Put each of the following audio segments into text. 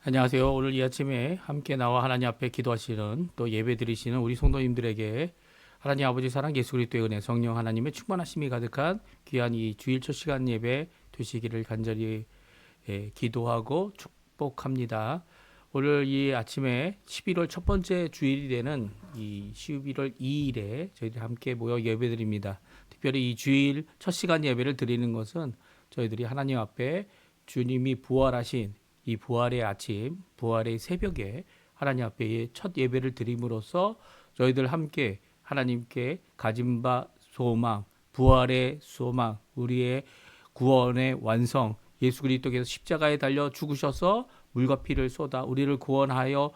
안녕하세요. 오늘 이 아침에 함께 나와 하나님 앞에 기도하시는 또 예배 드리시는 우리 성도님들에게 하나님 아버지 사랑 예수 그리스도의 은혜 성령 하나님의 충만하심이 가득한 귀한 이 주일 첫 시간 예배 되시기를 간절히 기도하고 축복합니다. 오늘 이 아침에 11월 첫 번째 주일이 되는 이 11월 2일에 저희들이 함께 모여 예배드립니다. 특별히 이 주일 첫 시간 예배를 드리는 것은 저희들이 하나님 앞에 주님이 부활하신 이 부활의 아침, 부활의 새벽에 하나님 앞에 첫 예배를 드림으로써 저희들 함께 하나님께 가진 바 소망, 부활의 소망, 우리의 구원의 완성, 예수 그리스도께서 십자가에 달려 죽으셔서 물과 피를 쏟아 우리를 구원하여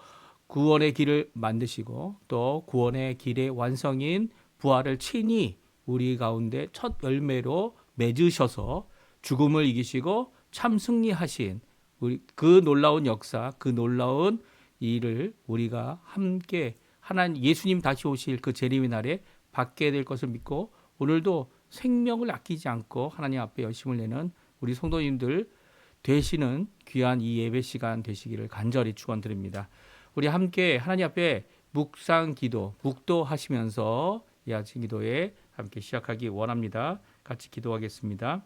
구원의 길을 만드시고 또 구원의 길의 완성인 부활을 친히 우리 가운데 첫 열매로 맺으셔서 죽음을 이기시고 참 승리하신 우리 그 놀라운 역사, 그 놀라운 일을 우리가 함께 하나님 예수님 다시 오실 그 재림의 날에 받게 될 것을 믿고 오늘도 생명을 아끼지 않고 하나님 앞에 열심을 내는 우리 성도님들 되시는 귀한 이 예배 시간 되시기를 간절히 축원드립니다. 우리 함께 하나님 앞에 묵상 기도, 묵도하시면서 이 아침 기도에 함께 시작하기 원합니다. 같이 기도하겠습니다.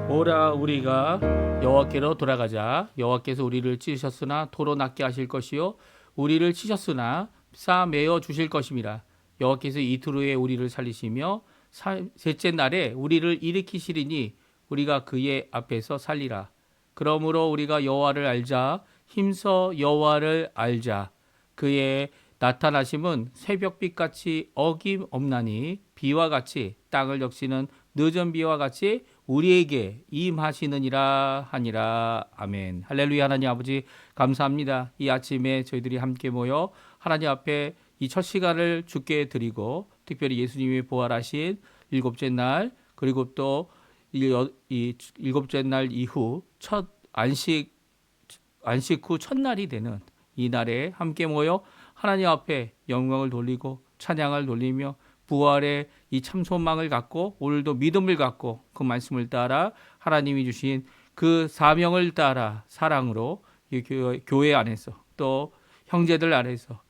오라 우리가 여호와께로 돌아가자. 여호와께서 우리를 찢으셨으나 도로 낫게 하실 것이요 우리를 치셨으나 싸매어 주실 것임이라. 여호와께서 이틀 후에 우리를 살리시며 셋째 날에 우리를 일으키시리니 우리가 그의 앞에서 살리라. 그러므로 우리가 여호와를 알자. 힘써 여호와를 알자. 그의 나타나심은 새벽빛같이 어김없나니 비와 같이 땅을 적시는 늦은 비와 같이 우리에게 임하시느니라 하니라. 아멘. 할렐루야. 하나님 아버지 감사합니다. 이 아침에 저희들이 함께 모여 하나님 앞에 이 첫 시간을 주께 드리고 특별히 예수님이 부활하신 일곱째 날 그리고 또 이 일곱째 날 이후 첫 안식 후 첫날이 되는 이 날에 함께 모여 하나님 앞에 영광을 돌리고 찬양을 돌리며 부활의 이 참 소망을 갖고 오늘도 믿음을 갖고 그 말씀을 따라 하나님이 주신 그 사명을 따라 사랑으로 이 교회 안에서 또 형제들 안에서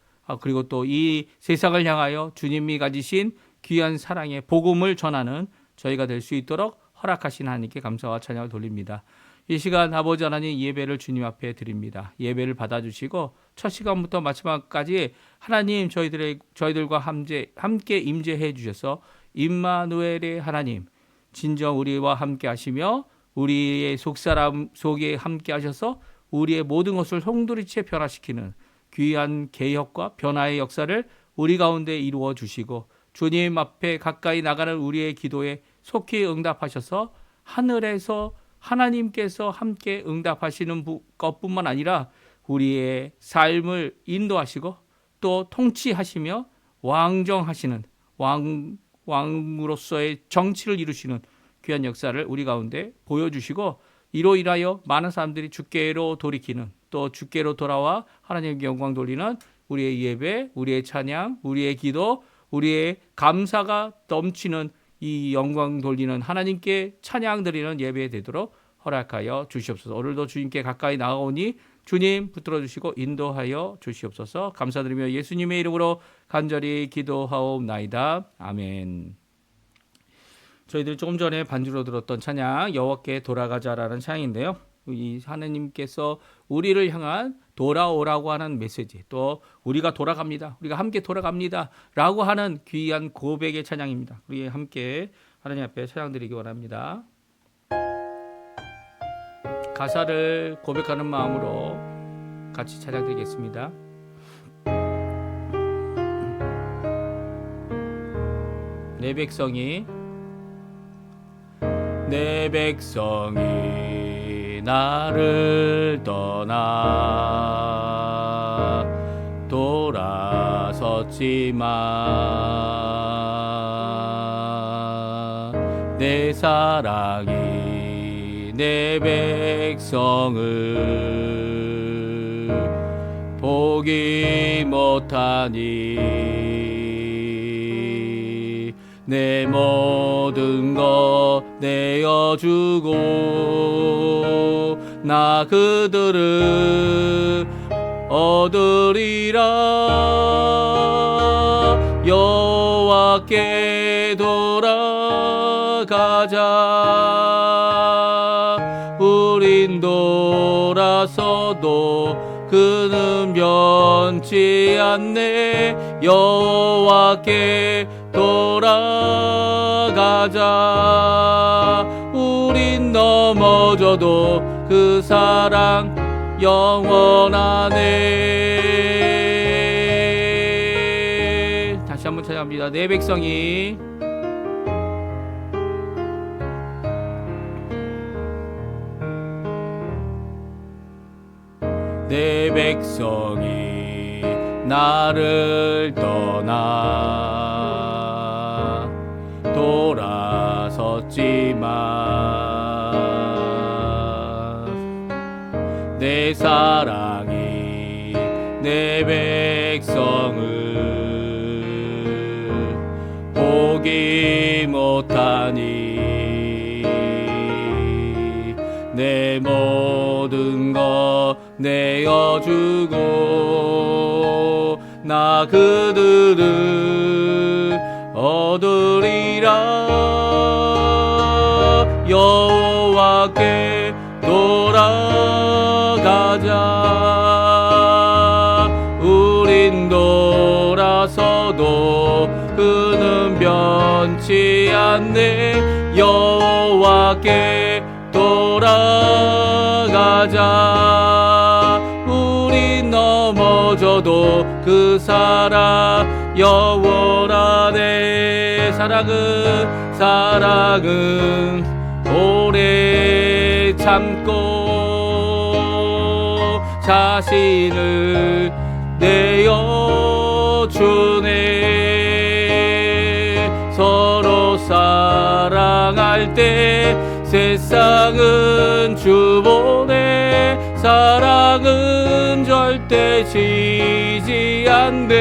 그리고 또 이 세상을 향하여 주님이 가지신 귀한 사랑의 복음을 전하는 저희가 될 수 있도록 허락하신 하나님께 감사와 찬양을 돌립니다. 이 시간 아버지 하나님 예배를 주님 앞에 드립니다. 예배를 받아주시고 첫 시간부터 마지막까지 하나님 저희들과 함께 임재해 주셔서 임마누엘의 하나님 진정 우리와 함께 하시며 우리의 속사람 속에 함께 하셔서 우리의 모든 것을 송두리째 변화시키는 귀한 개혁과 변화의 역사를 우리 가운데 이루어 주시고 주님 앞에 가까이 나가는 우리의 기도에 속히 응답하셔서 하늘에서 하나님께서 함께 응답하시는 것뿐만 아니라 우리의 삶을 인도하시고 또 통치하시며 왕정하시는 왕으로서의 정치를 이루시는 귀한 역사를 우리 가운데 보여주시고 이로 인하여 많은 사람들이 주께로 돌이키는 또 주께로 돌아와 하나님께 영광 돌리는 우리의 예배, 우리의 찬양, 우리의 기도, 우리의 감사가 넘치는 이 영광 돌리는 하나님께 찬양 드리는 예배 되도록 허락하여 주시옵소서. 오늘도 주님께 가까이 나아오니 주님 붙들어 주시고 인도하여 주시옵소서. 감사드리며 예수님의 이름으로 간절히 기도하옵나이다. 아멘. 저희들이 조금 전에 반주로 들었던 찬양 여호와께 돌아가자라는 찬양인데요. 이 하나님께서 우리를 향한 돌아오라고 하는 메시지 또 우리가 돌아갑니다. 우리가 함께 돌아갑니다. 라고 하는 귀한 고백의 찬양입니다. 우리 함께 하나님 앞에 찬양드리기 원합니다. 가사를 고백하는 마음으로 같이 찬양드리겠습니다. 내 백성이 나를 떠나 돌아섰지만 내 사랑이 내 백성을 보기 못하니 내 모든 것 내어주고 나 그들을 얻으리라. 여호와께 돌아가자. 우린 돌아서도 그는 변치 않네. 여호와께 돌아가자. 우린 넘어져도 그 사랑 영원하네. 다시 한번 찾아갑니다. 내 백성이 내 백성이 나를 떠나 돌아섰지만 내 사랑이 내 백성을 보기 못하니 내 모든 것 내어주고 나 그들을 얻으리라. 여호와께 돌아가자. 우린 돌아서도 그는 변치 않네. 여호와께 돌아가자. 우린 넘어져도 그 사랑 영원하네. 사랑은 오래 참고 자신을 내어주네. 서로 사랑할 때 세상은 주보네. 사랑은 절대 지지 않네.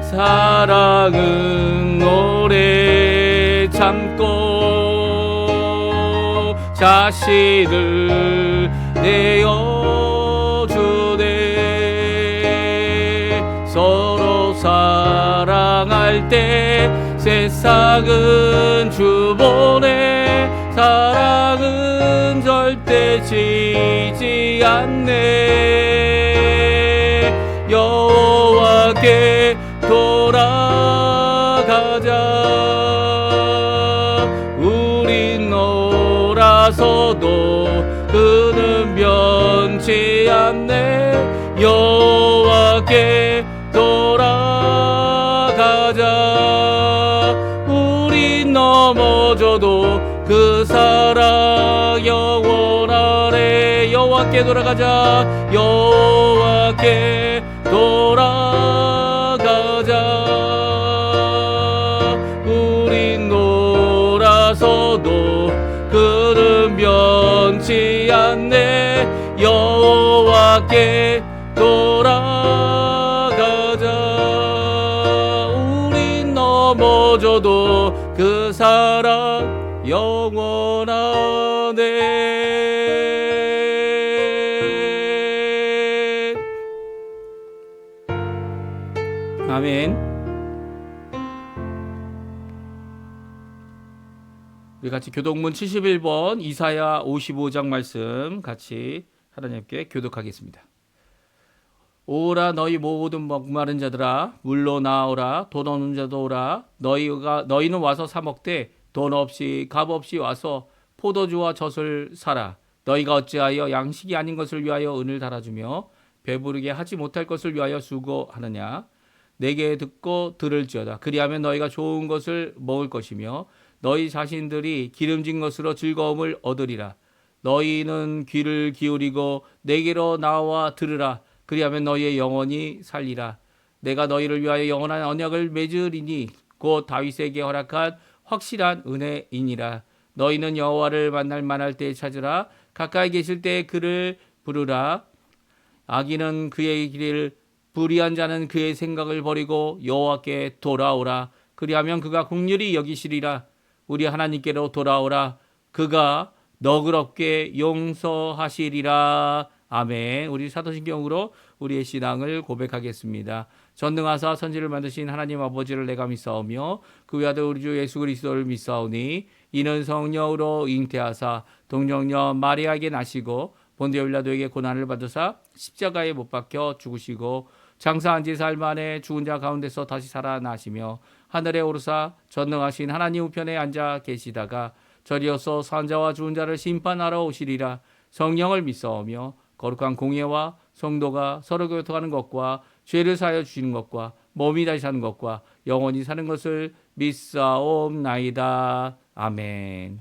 사랑은 오래 참고 자신을 내어주네. 서로 사랑할 때 세상은 주보네. 사랑은 절대 지지 않네. 여호와께 돌아가자. 우린 놀아서도 그는 변치 않네. 여호와께 돌아가자. 우린 넘어져도 그 사랑 영원하네. 여호와께 돌아가자. 여호와께 돌아가자. 우린 놀아서도 그는 변치 않네. 여호와께 돌아가자. 우린 넘어져도 그 사랑 영원하네. 아멘. 우리 같이 교독문 71번 이사야 55장 말씀 같이 하나님께 교독하겠습니다. 오라 너희 모든 목마른 자들아 물로 나오라. 돈 없는 자도 오라. 너희는 와서 사 먹되 돈 없이 값 없이 와서 포도주와 젖을 사라. 너희가 어찌하여 양식이 아닌 것을 위하여 은을 달아주며 배부르게 하지 못할 것을 위하여 수고하느냐. 내게 듣고 들을지어다. 그리하면 너희가 좋은 것을 먹을 것이며 너희 자신들이 기름진 것으로 즐거움을 얻으리라. 너희는 귀를 기울이고 내게로 나와 들으라. 그리하면 너희의 영혼이 살리라. 내가 너희를 위하여 영원한 언약을 맺으리니 곧 다윗에게 허락한 확실한 은혜이니라. 너희는 여호와를 만날 만할 때에 찾으라. 가까이 계실 때에 그를 부르라. 악인은 그의 길을, 불의한 자는 그의 생각을 버리고 여호와께 돌아오라. 그리하면 그가 긍휼히 여기시리라. 우리 하나님께로 돌아오라. 그가 너그럽게 용서하시리라. 아멘. 우리 사도신경으로 우리의 신앙을 고백하겠습니다. 전능하사 선지를 만드신 하나님 아버지를 내가 믿사오며 그 외아들 우리 주 예수 그리스도를 믿사오니 이는 성령으로 잉태하사 동정녀 마리아에게 나시고 본디오 빌라도에게 고난을 받으사 십자가에 못 박혀 죽으시고 장사한 지 사흘 만에 죽은 자 가운데서 다시 살아나시며 하늘에 오르사 전능하신 하나님 우편에 앉아 계시다가 저리어서 산자와 죽은 자를 심판하러 오시리라. 성령을 믿사오며 거룩한 공예와 성도가 서로 교통하는 것과 죄를 사하여 주시는 것과 몸이 다시 사는 것과 영원히 사는 것을 믿사옵나이다. 아멘.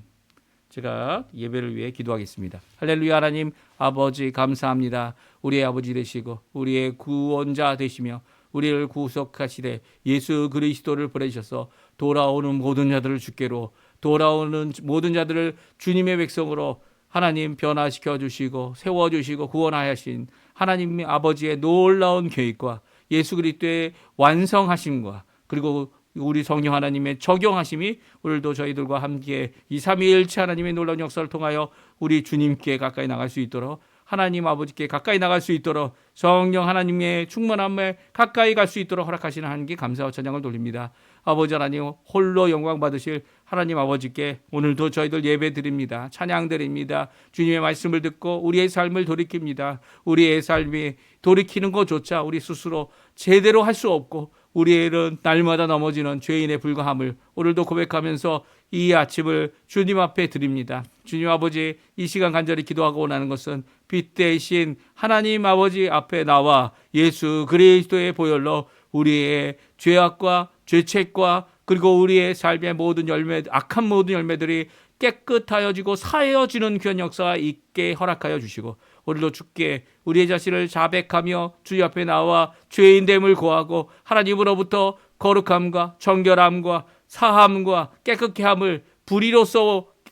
제가 예배를 위해 기도하겠습니다. 할렐루야. 하나님 아버지 감사합니다. 우리의 아버지 되시고 우리의 구원자 되시며 우리를 구속하시되 예수 그리스도를 보내셔서 돌아오는 모든 자들을 주께로, 돌아오는 모든 자들을 주님의 백성으로 하나님 변화시켜 주시고 세워주시고 구원하신 하나님 아버지의 놀라운 계획과 예수 그리스도의 완성하심과 그리고 우리 성령 하나님의 적용하심이 오늘도 저희들과 함께 이 삼위일체 하나님의 놀라운 역사를 통하여 우리 주님께 가까이 나갈 수 있도록, 하나님 아버지께 가까이 나갈 수 있도록, 성령 하나님의 충만함에 가까이 갈 수 있도록 허락하시는 하나님께 감사와 찬양을 돌립니다. 아버지 하나님 홀로 영광 받으실 하나님 아버지께 오늘도 저희들 예배 드립니다. 찬양 드립니다. 주님의 말씀을 듣고 우리의 삶을 돌이킵니다. 우리의 삶이 돌이키는 것조차 우리 스스로 제대로 할 수 없고 우리는 날마다 넘어지는 죄인에 불과함을 오늘도 고백하면서 이 아침을 주님 앞에 드립니다. 주님 아버지, 이 시간 간절히 기도하고 원하는 것은 빛 대신 하나님 아버지 앞에 나와 예수 그리스도의 보혈로 우리의 죄악과 죄책과 그리고 우리의 삶의 모든 열매, 악한 모든 열매들이 깨끗하여지고 사해어지는 귀한 역사가 있게 허락하여 주시고 오늘도 주께 우리의 자신을 자백하며 주님 앞에 나와 죄인됨을 고하고 하나님으로부터 거룩함과 정결함과 사함과 깨끗게 함을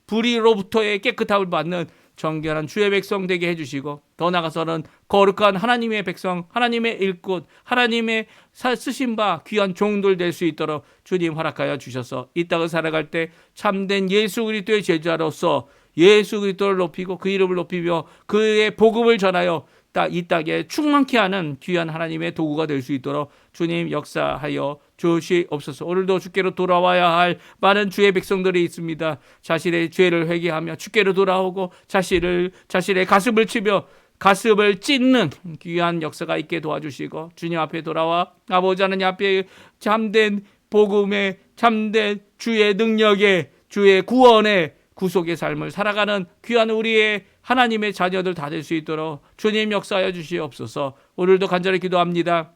불의로부터의 깨끗함을 받는 정결한 주의 백성 되게 해주시고 더 나아가서는 거룩한 하나님의 백성, 하나님의 일꾼, 하나님의 쓰신 바 귀한 종들 될 수 있도록 주님 허락하여 주셔서 이 땅을 살아갈 때 참된 예수 그리스도의 제자로서 예수 그리스도를 높이고 그 이름을 높이며 그의 복음을 전하여 이 땅에 충만케 하는 귀한 하나님의 도구가 될 수 있도록 주님 역사하여 주시옵소서. 오늘도 주께로 돌아와야 할 많은 주의 백성들이 있습니다. 자신의 죄를 회개하며 주께로 돌아오고 자신의 가슴을 치며 가슴을 찢는 귀한 역사가 있게 도와주시고 주님 앞에 돌아와 아버지 하나님 앞에 참된 복음의 참된 주의 능력의 주의 구원의 구속의 삶을 살아가는 귀한 우리의 하나님의 자녀들 다 될 수 있도록 주님 역사하여 주시옵소서. 오늘도 간절히 기도합니다.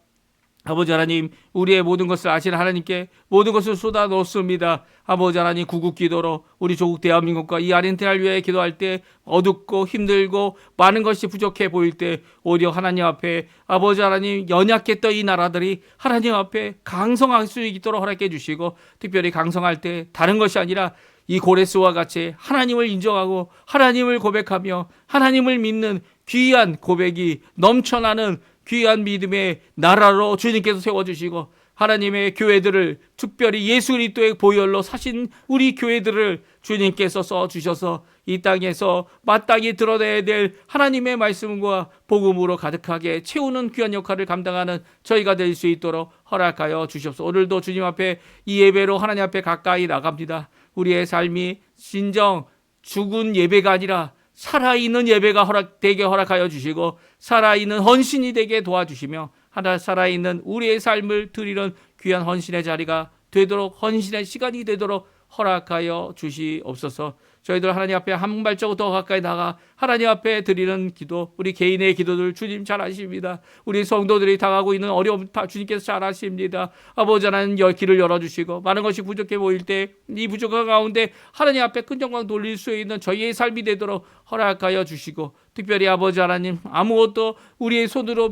아버지 하나님, 우리의 모든 것을 아시는 하나님께 모든 것을 쏟아 놓습니다. 아버지 하나님, 구국 기도로 우리 조국 대한민국과 이 아르헨티나를 위해 기도할 때 어둡고 힘들고 많은 것이 부족해 보일 때 오히려 하나님 앞에 아버지 하나님 연약했던 이 나라들이 하나님 앞에 강성할 수 있도록 허락해 주시고 특별히 강성할 때 다른 것이 아니라 이 고레스와 같이 하나님을 인정하고 하나님을 고백하며 하나님을 믿는 귀한 고백이 넘쳐나는 귀한 믿음의 나라로 주님께서 세워주시고 하나님의 교회들을 특별히 예수 그리스도의 보혈로 사신 우리 교회들을 주님께서 써주셔서 이 땅에서 마땅히 드러내야 될 하나님의 말씀과 복음으로 가득하게 채우는 귀한 역할을 감당하는 저희가 될 수 있도록 허락하여 주시옵소서. 오늘도 주님 앞에 이 예배로 하나님 앞에 가까이 나갑니다. 우리의 삶이 진정 죽은 예배가 아니라 살아있는 예배가 되게 허락하여 주시고 살아있는 헌신이 되게 도와주시며 살아있는 우리의 삶을 드리는 귀한 헌신의 자리가 되도록 헌신의 시간이 되도록 허락하여 주시옵소서. 저희들 하나님 앞에 한 발자국 더 가까이 나가 하나님 앞에 드리는 기도, 우리 개인의 기도들 주님 잘 아십니다. 우리 성도들이 당하고 있는 어려움 다 주님께서 잘 아십니다. 아버지 하나님 길을 열어주시고 많은 것이 부족해 보일 때 이 부족한 가운데 하나님 앞에 큰 영광 돌릴 수 있는 저희의 삶이 되도록 허락하여 주시고 특별히 아버지 하나님 아무것도 우리의 손으로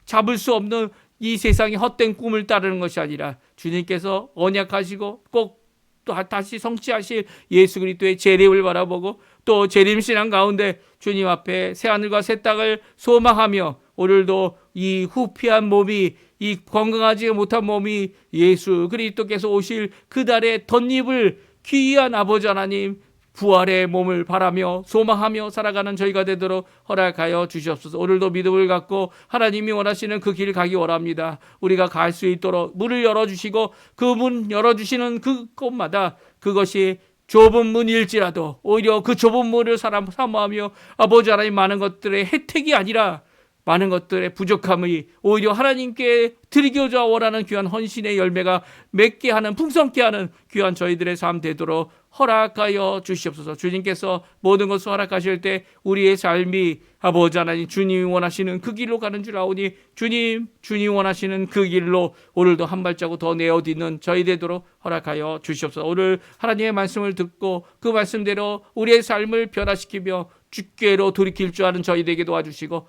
잡을 수 없는 이 세상의 헛된 꿈을 따르는 것이 아니라 주님께서 언약하시고 꼭 또 다시 성취하실 예수 그리스도의 재림을 바라보고 또 재림신앙 가운데 주님 앞에 새하늘과 새 땅을 소망하며 오늘도 이 후피한 몸이 이 건강하지 못한 몸이 예수 그리스도께서 오실 그날의 덧입을 귀한 아버지 하나님 부활의 몸을 바라며 소망하며 살아가는 저희가 되도록 허락하여 주시옵소서. 오늘도 믿음을 갖고 하나님이 원하시는 그 길 가기 원합니다. 우리가 갈 수 있도록 문을 열어주시고 그 문 열어주시는 그곳마다 그것이 좁은 문일지라도 오히려 그 좁은 문을 사모하며 아버지 하나님 많은 것들의 혜택이 아니라 많은 것들의 부족함이 오히려 하나님께 드리고자 원하는 귀한 헌신의 열매가 맺게 하는 풍성케 하는 귀한 저희들의 삶 되도록 허락하여 주시옵소서. 주님께서 모든 것을 허락하실 때 우리의 삶이 아버지 하나님 주님이 원하시는 그 길로 가는 줄 아오니 주님 원하시는 그 길로 오늘도 한 발자국 더 내어딛는 저희 되도록 허락하여 주시옵소서. 오늘 하나님의 말씀을 듣고 그 말씀대로 우리의 삶을 변화시키며 주께로 돌이킬 줄 아는 저희에게 도와주시고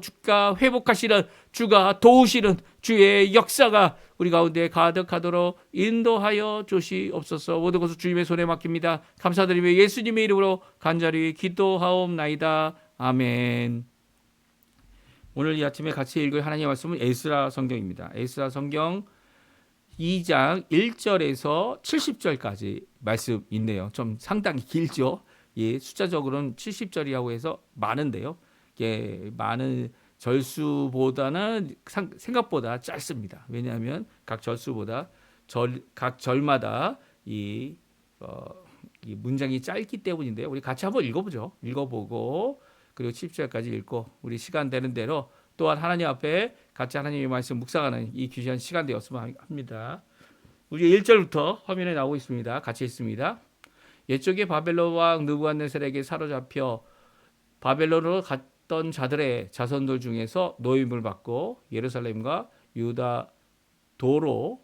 주가 회복하시는 주가 도우시는 주의 역사가 우리 가운데 가득하도록 인도하여 주시옵소서. 모든 것을 주님의 손에 맡깁니다. 감사드리며 예수님의 이름으로 간절히 기도하옵나이다. 아멘. 오늘 이 아침에 같이 읽을 하나님의 말씀은 에스라 성경입니다. 에스라 성경 2장 1절에서 70절까지 말씀 있네요. 좀 상당히 길죠. 예, 숫자적으로는 70절이라고 해서 많은데요. 예, 많은 절수보다는 생각보다 짧습니다. 왜냐하면 각 절수보다 각 절마다 이 문장이 짧기 때문인데요. 우리 같이 한번 읽어보죠. 읽어보고 그리고 70절까지 읽고 우리 시간 되는 대로 또한 하나님 앞에 같이 하나님의 말씀 묵상하는 이 귀한 시간 되었으면 합니다. 우리 1절부터 화면에 나오고 있습니다. 같이 읽습니다. 옛적에 바벨론 왕 느부갓네살에게 사로잡혀 바벨론으로 갔던 자들의 자손들 중에서 노임을 받고 예루살렘과 유다 도로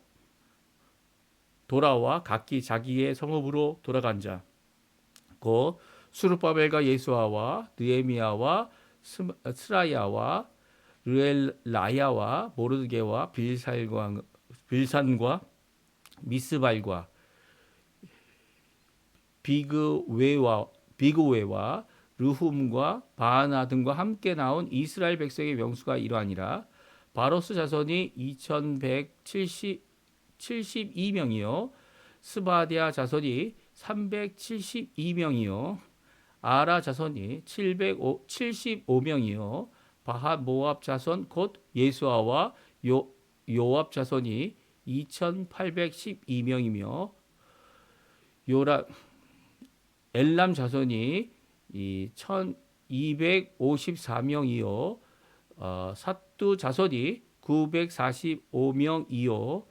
돌아와 각기 자기의 성읍으로 돌아간 자 곧 수르바벨과 예수아와 느헤미야와 스라야와 르엘라야와 모르드게와 빌산과 미스발과 비그웨와 르훔과 바하나 등과 함께 나온 이스라엘 백성의 명수가 이러하니라. 바로스 자손이 2172명이요 스바디아 자손이 372명이요 아라 자손이 775명이요 바핫 모압 자손 곧 예수아와 요압 자손이 2812명이며 엘람 자손이 1254명이요 삿두 자손이 945명이요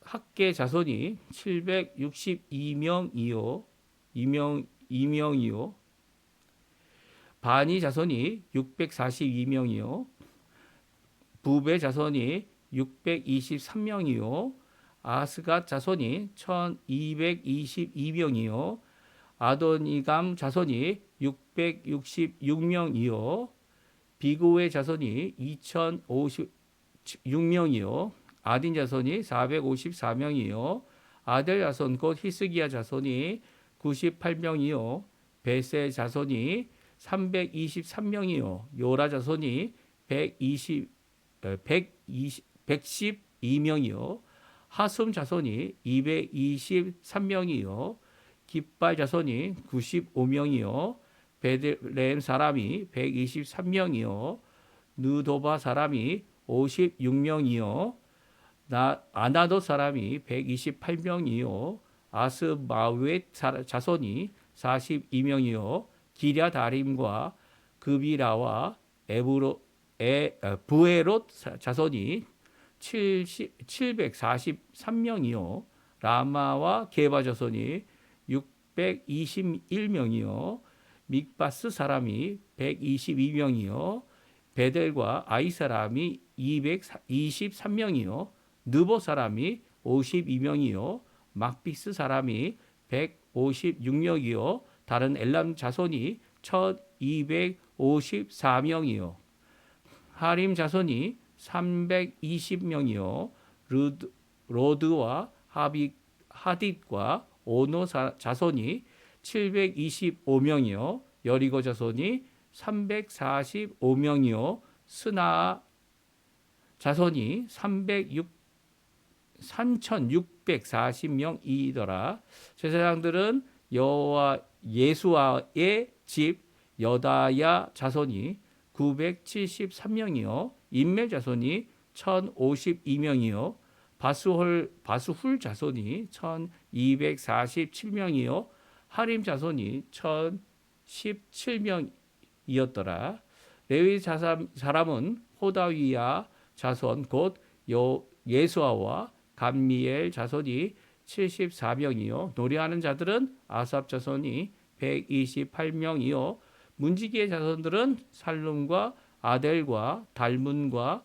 학계 자손이 762명이요 이명이요 바니 자손이 642명이요 부베 자손이 623명이요 아스갓 자손이 1222명이요 아도니감 자손이 666명이요 비고의 자손이 2056명이요 아딘 자손이 454명이요 아델 자손 곧 히스기야 자손이 98명이요 베세 자손이 323명이요 요라 자손이 112명이요 하숨 자손이 223명이요 깃발 자손이 95명이요 베들레헴 사람이 123명이요 느도바 사람이 56명이요 아나도 사람이 128명이요 아스마웻 자손이 42명이요 기랴다림과 그비라와 부에롯 자손이 743명이요 라마와 게바 자손이 621명이요 믹바스 사람이 122명이요 베델과 아이 사람이 223명이요 느보 사람이 52명이요 막비스 사람이 156명이요 다른 엘람 자손이 1254명이요 하림 자손이 320명이요 로드와 하딧과 오노 자손이 725명이요 여리고 자손이 345명이요 스나 자손이 3,640명이더라. 제사장들은 여호와 예수와의 집 여다야 자손이 973명이요 임멜 자손이 1,052명이요 바수훌 자손이 1,247명이요 하림 자손이 1,017명이었더라. 레위 사람은 호다위야 자손 곧 예수아와 감미엘 자손이 74명이요 노래하는 자들은 아삽 자손이 128명이요 문지기의 자손들은 살룸과 아델과 달문과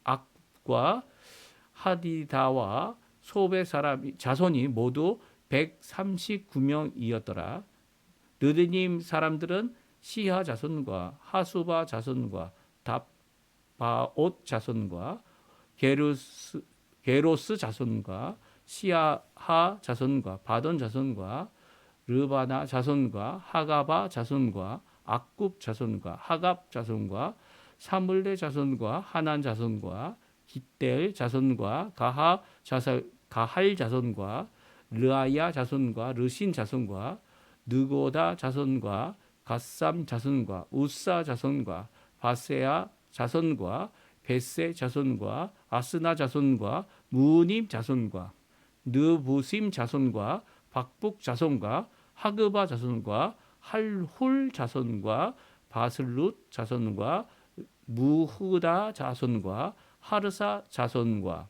악굽과 하디다와 소베 사람 자손이 모두 139명이었더라. 느드님 사람들은 시하 자손과 하수바 자손과 답바옷 자손과 게로스 자손과 시아하 자손과 바돈 자손과 르바나 자손과 하가바 자손과 악굽 자손과 하갑 자손과 사물레 자손과 하난 자손과 깃델 자손과 가할 자손과 르아야 자손과 르신 자손과 느고다 자손과 갓삼 자손과 우사 자손과 바세아 자손과 베세 자손과 아스나 자손과 무님 자손과 느부심 자손과 박북 자손과 하그바 자손과 할훌 자손과 바슬룻 자손과 무흐다 자손과 하르사 자손과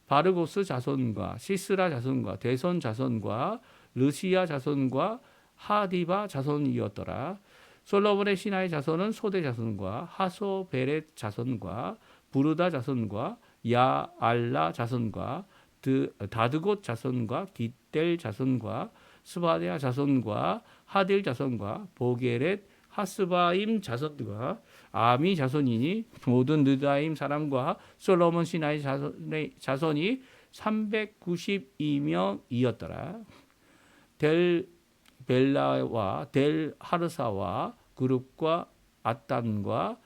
바르고스 자손과 시스라 자손과 대손 자손과 르시아 자손과 하디바 자손이었더라. 솔로몬의 신하의 자손은 소대 자손과 하소베렛 자손과 부르다 자손과 야알라 자손과 다드곳 자손과 깃델 자손과 스바데아 자손과 하딜 자손과 보게렛 하스바임 자손과 아미 자손이니 모든 느다임 사람과 솔로몬 신하의 자손이 392명이었더라. 델 벨라와 델 하르사와 그룹과 아단과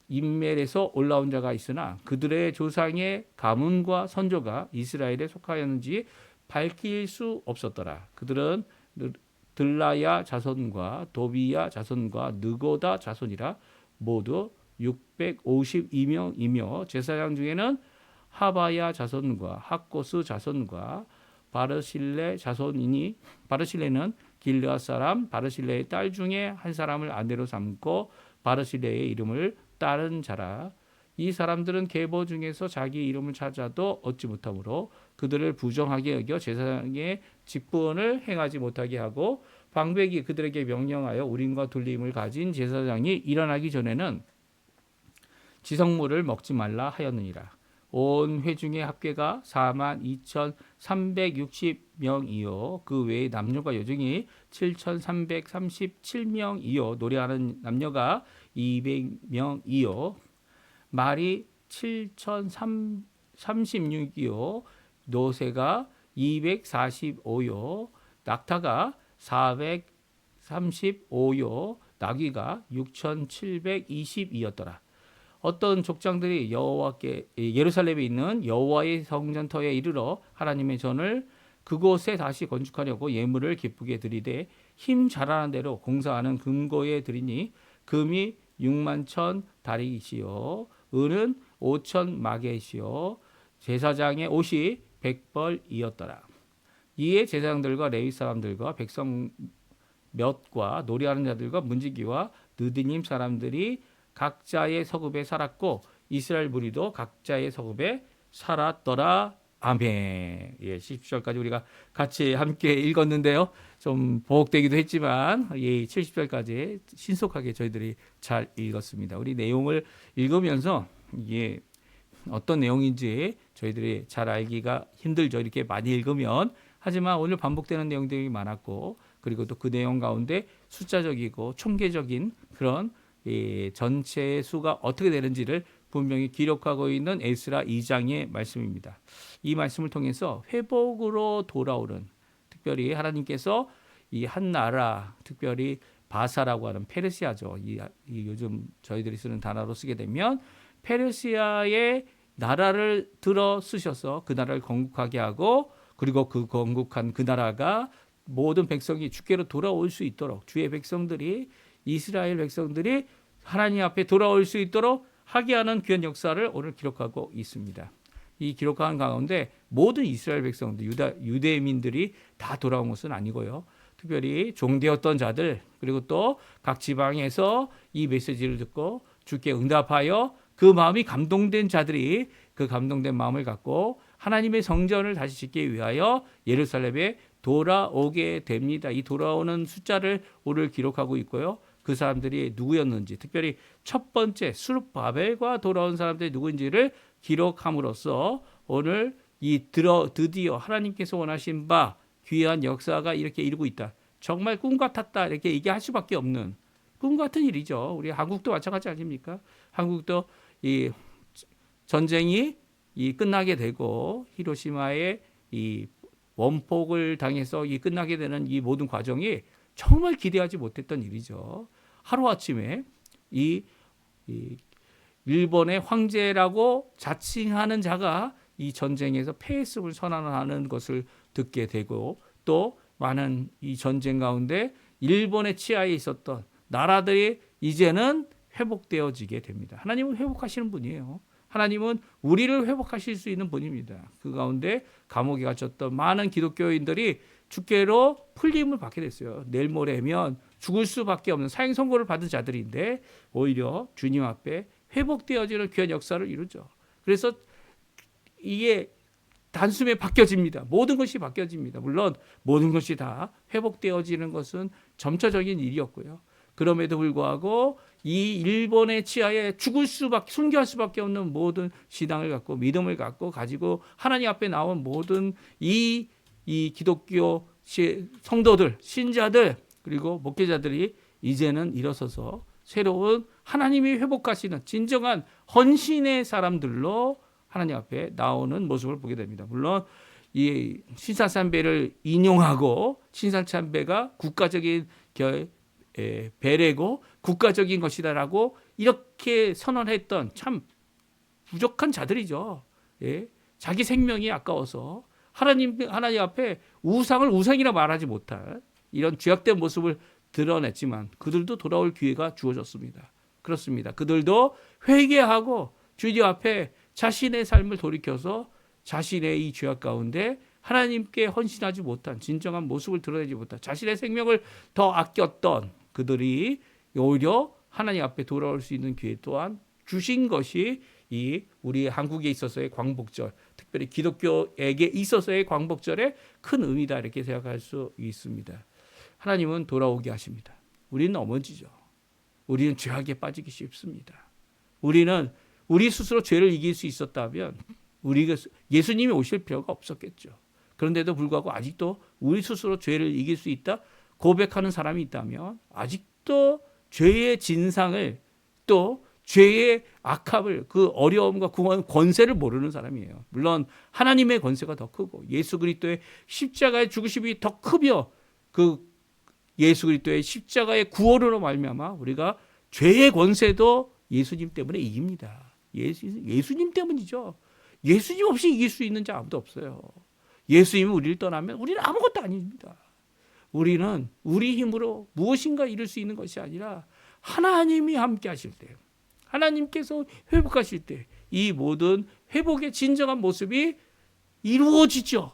임멜에서 올라온 자가 있으나 그들의 조상의 가문과 선조가 이스라엘에 속하였는지 밝힐 수 없었더라. 그들은 들라야 자손과 도비야 자손과 느고다 자손이라 모두 652명이며 제사장 중에는 하바야 자손과 학고스 자손과 바르실레 자손이니 바르실레는 길르앗 사람 바르실레의 딸 중에 한 사람을 아내로 삼고 바르실레의 이름을 따른 자라. 이 사람들은 계보 중에서 자기 이름을 찾아도 얻지 못하므로 그들을 부정하게 여겨 제사장의 직분을 행하지 못하게 하고 방백이 그들에게 명령하여 우림과 둘림을 가진 제사장이 일어나기 전에는 지성물을 먹지 말라 하였느니라. 온 회중의 합계가 42,360명이요 그 외에 남녀가 여중이 7,337명이요 노래하는 남녀가 200명이요 말이 7,036이요 노새가 245요 낙타가 435요 나귀가 6,720이었더라. 어떤 족장들이 여호와께 예루살렘에 있는 여호와의 성전터에 이르러 하나님의 전을 그곳에 다시 건축하려고 예물을 기쁘게 드리되 힘 잘하는 대로 공사하는 금고에 드리니 금이 61,000 다리시요 은은 5,000 마겟이요 제사장의 옷이 100벌이었더라. 이에 제사장들과 레위 사람들과 백성 몇과 노래하는 자들과 문지기와 느디님 사람들이 각자의 서급에 살았고 이스라엘 무리도 각자의 서급에 살았더라. 아멘. 예, 10절까지 우리가 같이 함께 읽었는데요. 좀 보복되기도 했지만 예, 70절까지 신속하게 저희들이 잘 읽었습니다. 우리 내용을 읽으면서 예, 어떤 내용인지 저희들이 잘 알기가 힘들죠. 이렇게 많이 읽으면. 하지만 오늘 반복되는 내용들이 많았고 그리고 또 그 내용 가운데 숫자적이고 총계적인 그런 전체의 수가 어떻게 되는지를 분명히 기록하고 있는 에스라 2장의 말씀입니다. 이 말씀을 통해서 회복으로 돌아오는, 특별히 하나님께서 이 한 나라, 특별히 바사라고 하는 페르시아죠. 이 요즘 저희들이 쓰는 단어로 쓰게 되면 페르시아의 나라를 들어 쓰셔서 그 나라를 건국하게 하고, 그리고 그 건국한 그 나라가 모든 백성이 주께로 돌아올 수 있도록, 주의 백성들이, 이스라엘 백성들이 하나님 앞에 돌아올 수 있도록 하게 하는 귀한 역사를 오늘 기록하고 있습니다. 이 기록하는 가운데 모든 이스라엘 백성들, 유대민들이 다 돌아온 것은 아니고요. 특별히 종되었던 자들, 그리고 또 각 지방에서 이 메시지를 듣고 주께 응답하여 그 마음이 감동된 자들이 그 감동된 마음을 갖고 하나님의 성전을 다시 짓기 위하여 예루살렘에 돌아오게 됩니다. 이 돌아오는 숫자를 오늘 기록하고 있고요. 그 사람들이 누구였는지, 특별히 첫 번째 스룹바벨과 돌아온 사람들이 누구인지를 기록함으로써 오늘 드디어 하나님께서 원하신 바 귀한 역사가 이렇게 이루고 있다. 정말 꿈 같았다, 이렇게 얘기할 수밖에 없는 꿈 같은 일이죠. 우리 한국도 마찬가지 아닙니까? 한국도 이 전쟁이 끝나게 되고 히로시마의 이 원폭을 당해서 끝나게 되는 이 모든 과정이 정말 기대하지 못했던 일이죠. 하루아침에 이 일본의 황제라고 자칭하는 자가 이 전쟁에서 패했음을 선언하는 것을 듣게 되고, 또 많은 이 전쟁 가운데 일본의 치하에 있었던 나라들이 이제는 회복되어지게 됩니다. 하나님은 회복하시는 분이에요. 하나님은 우리를 회복하실 수 있는 분입니다. 그 가운데 감옥에 갇혔던 많은 기독교인들이 주께로 풀림을 받게 됐어요. 내일 모레면 죽을 수밖에 없는 사형 선고를 받은 자들인데 오히려 주님 앞에 회복되어지는 귀한 역사를 이루죠. 그래서 이게 단숨에 바뀌어집니다. 모든 것이 바뀌어집니다. 물론 모든 것이 다 회복되어지는 것은 점차적인 일이었고요. 그럼에도 불구하고 이 일본의 치하에 순교할 수밖에 없는 모든 신앙을 갖고 믿음을 가지고 하나님 앞에 나온 모든 이 기독교 성도들, 신자들, 그리고 목회자들이 이제는 일어서서 새로운 하나님이 회복하시는 진정한 헌신의 사람들로 하나님 앞에 나오는 모습을 보게 됩니다. 물론 이 신사참배를 인용하고 신사참배가 국가적인 배례고 국가적인 것이다라고 이렇게 선언했던 참 부족한 자들이죠. 예? 자기 생명이 아까워서 하나님 앞에 우상을 우상이라 말하지 못할 이런 죄악된 모습을 드러냈지만 그들도 돌아올 기회가 주어졌습니다. 그렇습니다. 그들도 회개하고 주님 앞에 자신의 삶을 돌이켜서 자신의 이 죄악 가운데 하나님께 헌신하지 못한 진정한 모습을 드러내지 못한 자신의 생명을 더 아꼈던 그들이 오히려 하나님 앞에 돌아올 수 있는 기회 또한 주신 것이 이 우리 한국에 있어서의 광복절, 특별히 기독교에게 있어서의 광복절의 큰 의미다 이렇게 생각할 수 있습니다. 하나님은 돌아오게 하십니다. 우리는 넘어지죠. 우리는 죄악에 빠지기 쉽습니다. 우리는 우리 스스로 죄를 이길 수 있었다면 우리가 예수님이 오실 필요가 없었겠죠. 그런데도 불구하고 아직도 우리 스스로 죄를 이길 수 있다 고백하는 사람이 있다면 아직도 죄의 진상을 또 죄의 악함을 그 어려움과 권세를 모르는 사람이에요. 물론 하나님의 권세가 더 크고 예수 그리스도의 십자가의 죽으심이 더 크며 그 예수 그리스도의 십자가의 구원으로 말미암아 우리가 죄의 권세도 예수님 때문에 이깁니다. 예수님 때문이죠. 예수님 없이 이길 수 있는 자 아무도 없어요. 예수님이 우리를 떠나면 우리는 아무것도 아닙니다. 우리는 우리 힘으로 무엇인가 이룰 수 있는 것이 아니라 하나님이 함께 하실 때, 하나님께서 회복하실 때 이 모든 회복의 진정한 모습이 이루어지죠.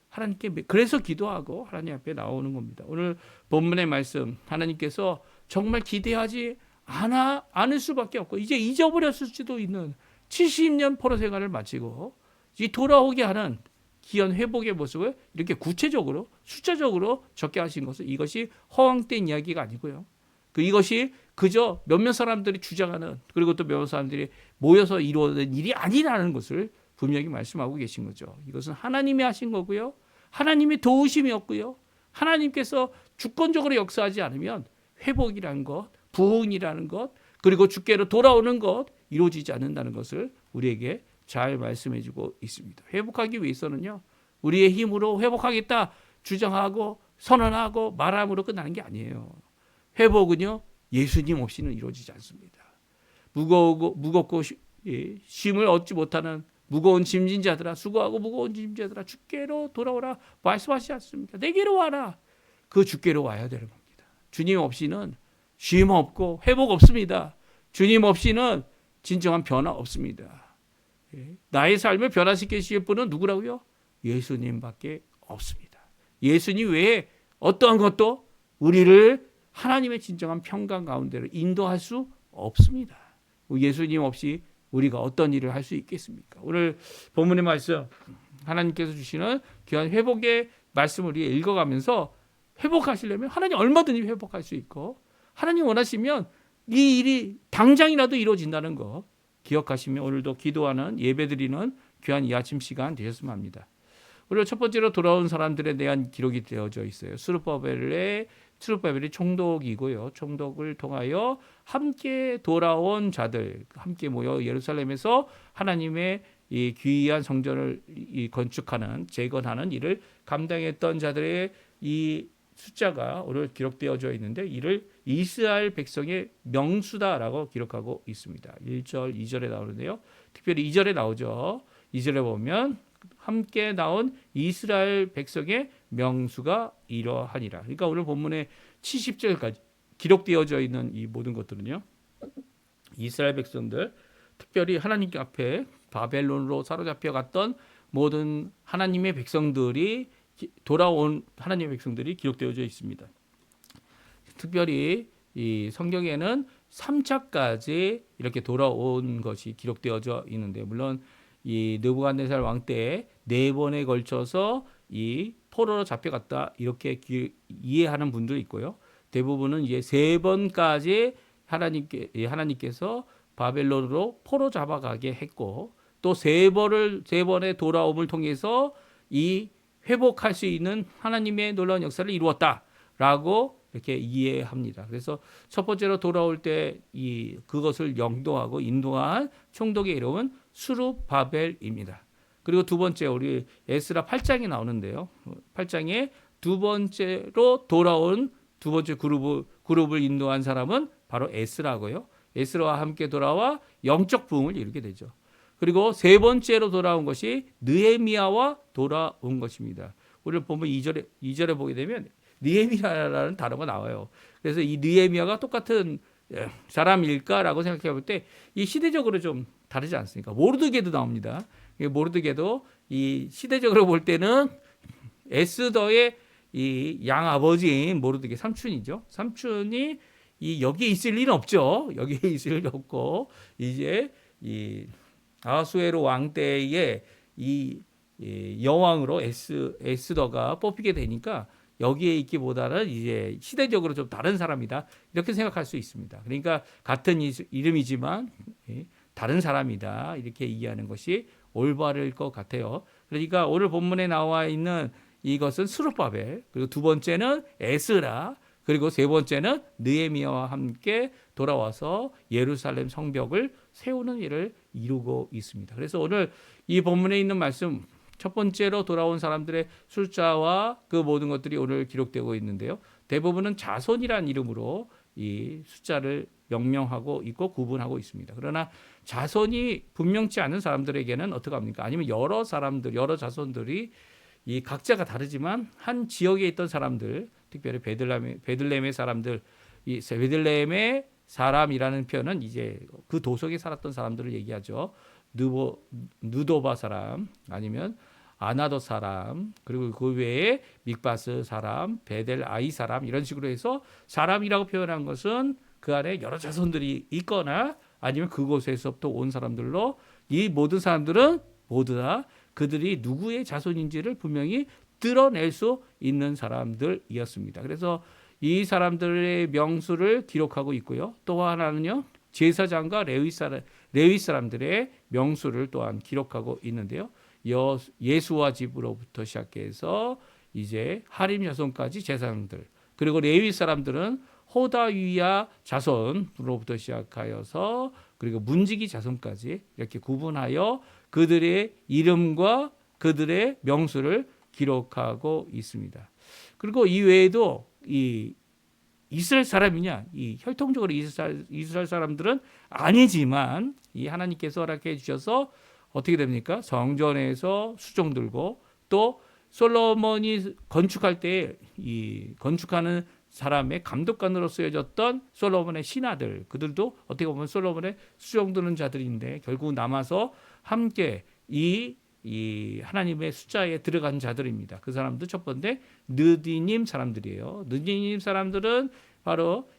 하나님께 그래서 기도하고 하나님 앞에 나오는 겁니다. 오늘 본문의 말씀 하나님께서 정말 기대하지 않을 수밖에 없고 이제 잊어버렸을 수도 있는 70년 포로 생활을 마치고 이 돌아오게 하는 기한 회복의 모습을 이렇게 구체적으로 숫자적으로 적게 하신 것은 이것이 허황된 이야기가 아니고요. 이것이 그저 몇몇 사람들이 주장하는 그리고 또 몇몇 사람들이 모여서 이루어낸 일이 아니라는 것을 분명히 말씀하고 계신 거죠. 이것은 하나님이 하신 거고요. 하나님의 도우심이었고요. 하나님께서 주권적으로 역사하지 않으면 회복이라는 것, 부흥이라는 것, 그리고 주께로 돌아오는 것 이루어지지 않는다는 것을 우리에게 잘 말씀해주고 있습니다. 회복하기 위해서는요, 우리의 힘으로 회복하겠다 주장하고 선언하고 말함으로 끝나는 게 아니에요. 회복은요, 예수님 없이는 이루어지지 않습니다. 무겁고 쉼을 얻지 못하는 무거운 짐진 자들아, 수고하고 무거운 짐진 자들아, 주께로 돌아오라 말씀하시지 않습니까? 내게로 와라. 그 주께로 와야 되는 겁니다. 주님 없이는 쉼 없고 회복 없습니다. 주님 없이는 진정한 변화 없습니다. 나의 삶을 변화시키실 분은 누구라고요? 예수님밖에 없습니다. 예수님 외에 어떠한 것도 우리를 하나님의 진정한 평강 가운데로 인도할 수 없습니다. 예수님 없이 우리가 어떤 일을 할 수 있겠습니까? 오늘 본문의 말씀, 하나님께서 주시는 귀한 회복의 말씀을 우리 읽어가면서 회복하시려면 하나님 얼마든지 회복할 수 있고, 하나님 원하시면 이 일이 당장이라도 이루어진다는 거 기억하시며 오늘도 기도하는 예배드리는 귀한 이 아침 시간 되셨으면 합니다. 오늘 첫 번째로 돌아온 사람들에 대한 기록이 되어져 있어요. 스룹바벨이 총독이고요. 총독을 통하여 함께 돌아온 자들, 함께 모여 예루살렘에서 하나님의 이 귀한 성전을 건축하는, 재건하는 일을 감당했던 자들의 이 숫자가 오늘 기록되어져 있는데, 이를 이스라엘 백성의 명수다라고 기록하고 있습니다. 1절, 2절에 나오는데요. 특별히 2절에 나오죠. 2절에 보면 함께 나온 이스라엘 백성의 명수가 이러하니라. 그러니까 오늘 본문의 70절까지 기록되어져 있는 이 모든 것들은요, 이스라엘 백성들, 특별히 하나님 앞에 바벨론으로 사로잡혀 갔던 모든 하나님의 백성들이 돌아온 하나님의 백성들이 기록되어져 있습니다. 특별히 이 성경에는 3차까지 이렇게 돌아온 것이 기록되어져 있는데, 물론 이 느부갓네살 왕 때 4번에 걸쳐서 이 포로로 잡혀갔다 이렇게 이해하는 분도 있고요. 대부분은 이제 3번까지 하나님께서 바벨론으로 포로 잡아가게 했고, 또 3번의 돌아옴을 통해서 이 회복할 수 있는 하나님의 놀라운 역사를 이루었다라고 이렇게 이해합니다. 그래서 첫 번째로 돌아올 때 그것을 영도하고 인도한 총독의 이름은 스룹바벨입니다. 그리고 두 번째, 우리 에스라 8장이 나오는데요. 8장에 두 번째로 돌아온 두 번째 그룹을 인도한 사람은 바로 에스라고요. 에스라와 함께 돌아와 영적 부흥을 이루게 되죠. 그리고 세 번째로 돌아온 것이 느헤미야와 돌아온 것입니다. 오늘 보면 2절에 보게 되면 느헤미야라는 단어가 나와요. 그래서 이 느헤미야가 똑같은 사람일까라고 생각해 볼 때 이 시대적으로 좀 다르지 않습니까? 모르드게도 나옵니다. 모르드게도 이 시대적으로 볼 때는 에스더의 이 양아버지인 모르드게 삼촌이죠. 삼촌이 여기에 있을 일은 없죠. 여기에 있을 일 없고, 이제 이 아하수에로 왕 때에 이 여왕으로 에스더가 뽑히게 되니까 여기에 있기보다는 이제 시대적으로 좀 다른 사람이다, 이렇게 생각할 수 있습니다. 그러니까 같은 이름이지만 다른 사람이다, 이렇게 이해하는 것이 올바를 것 같아요. 그러니까 오늘 본문에 나와 있는 이것은 스룹바벨, 그리고 두 번째는 에스라, 그리고 세 번째는 느헤미야와 함께 돌아와서 예루살렘 성벽을 세우는 일을 이루고 있습니다. 그래서 오늘 이 본문에 있는 말씀, 첫 번째로 돌아온 사람들의 숫자와 그 모든 것들이 오늘 기록되고 있는데요. 대부분은 자손이라는 이름으로 이 숫자를 명명하고 있고 구분하고 있습니다. 그러나 자손이 분명치 않은 사람들에게는 어떻게 합니까? 아니면 여러 자손들이 이 각자가 다르지만 한 지역에 있던 사람들, 특별히 베들레헴의 사람들, 이 베들레헴의 사람이라는 표현은 이제 그 도성에 살았던 사람들을 얘기하죠. 누도바 사람, 아니면 아나도 사람, 그리고 그 외에 믹바스 사람, 베델 아이 사람, 이런 식으로 해서 사람이라고 표현한 것은 그 안에 여러 자손들이 있거나 아니면 그곳에서부터 온 사람들로, 이 모든 사람들은 모두 다 그들이 누구의 자손인지를 분명히 드러낼 수 있는 사람들이었습니다. 그래서 이 사람들의 명수를 기록하고 있고요. 또 하나는요, 제사장과 레위 사람들의 명수를 또한 기록하고 있는데요. 예수와 집으로부터 시작해서 이제 하림 여손까지 제사장들, 그리고 레위 사람들은 호다위야 자손으로부터 시작하여서 그리고 문지기 자손까지 이렇게 구분하여 그들의 이름과 그들의 명수를 기록하고 있습니다. 그리고 이 외에도 이 이스라엘 사람이냐, 이 혈통적으로 이스라엘 사람들은 아니지만 이 하나님께서 허락해 주셔서 어떻게 됩니까? 성전에서 수종 들고 또 솔로몬이 건축할 때 이 건축하는 사람의 감독관으로 쓰여졌던 솔로몬의 신하들, 그들도 어떻게 보면 솔로몬의 수종 드는 자들인데 결국 남아서 함께 이 하나님의 숫자에 들어간 자들입니다. 그 사람도 첫 번째 느디님 사람들이에요. 느디님 사람들은 바로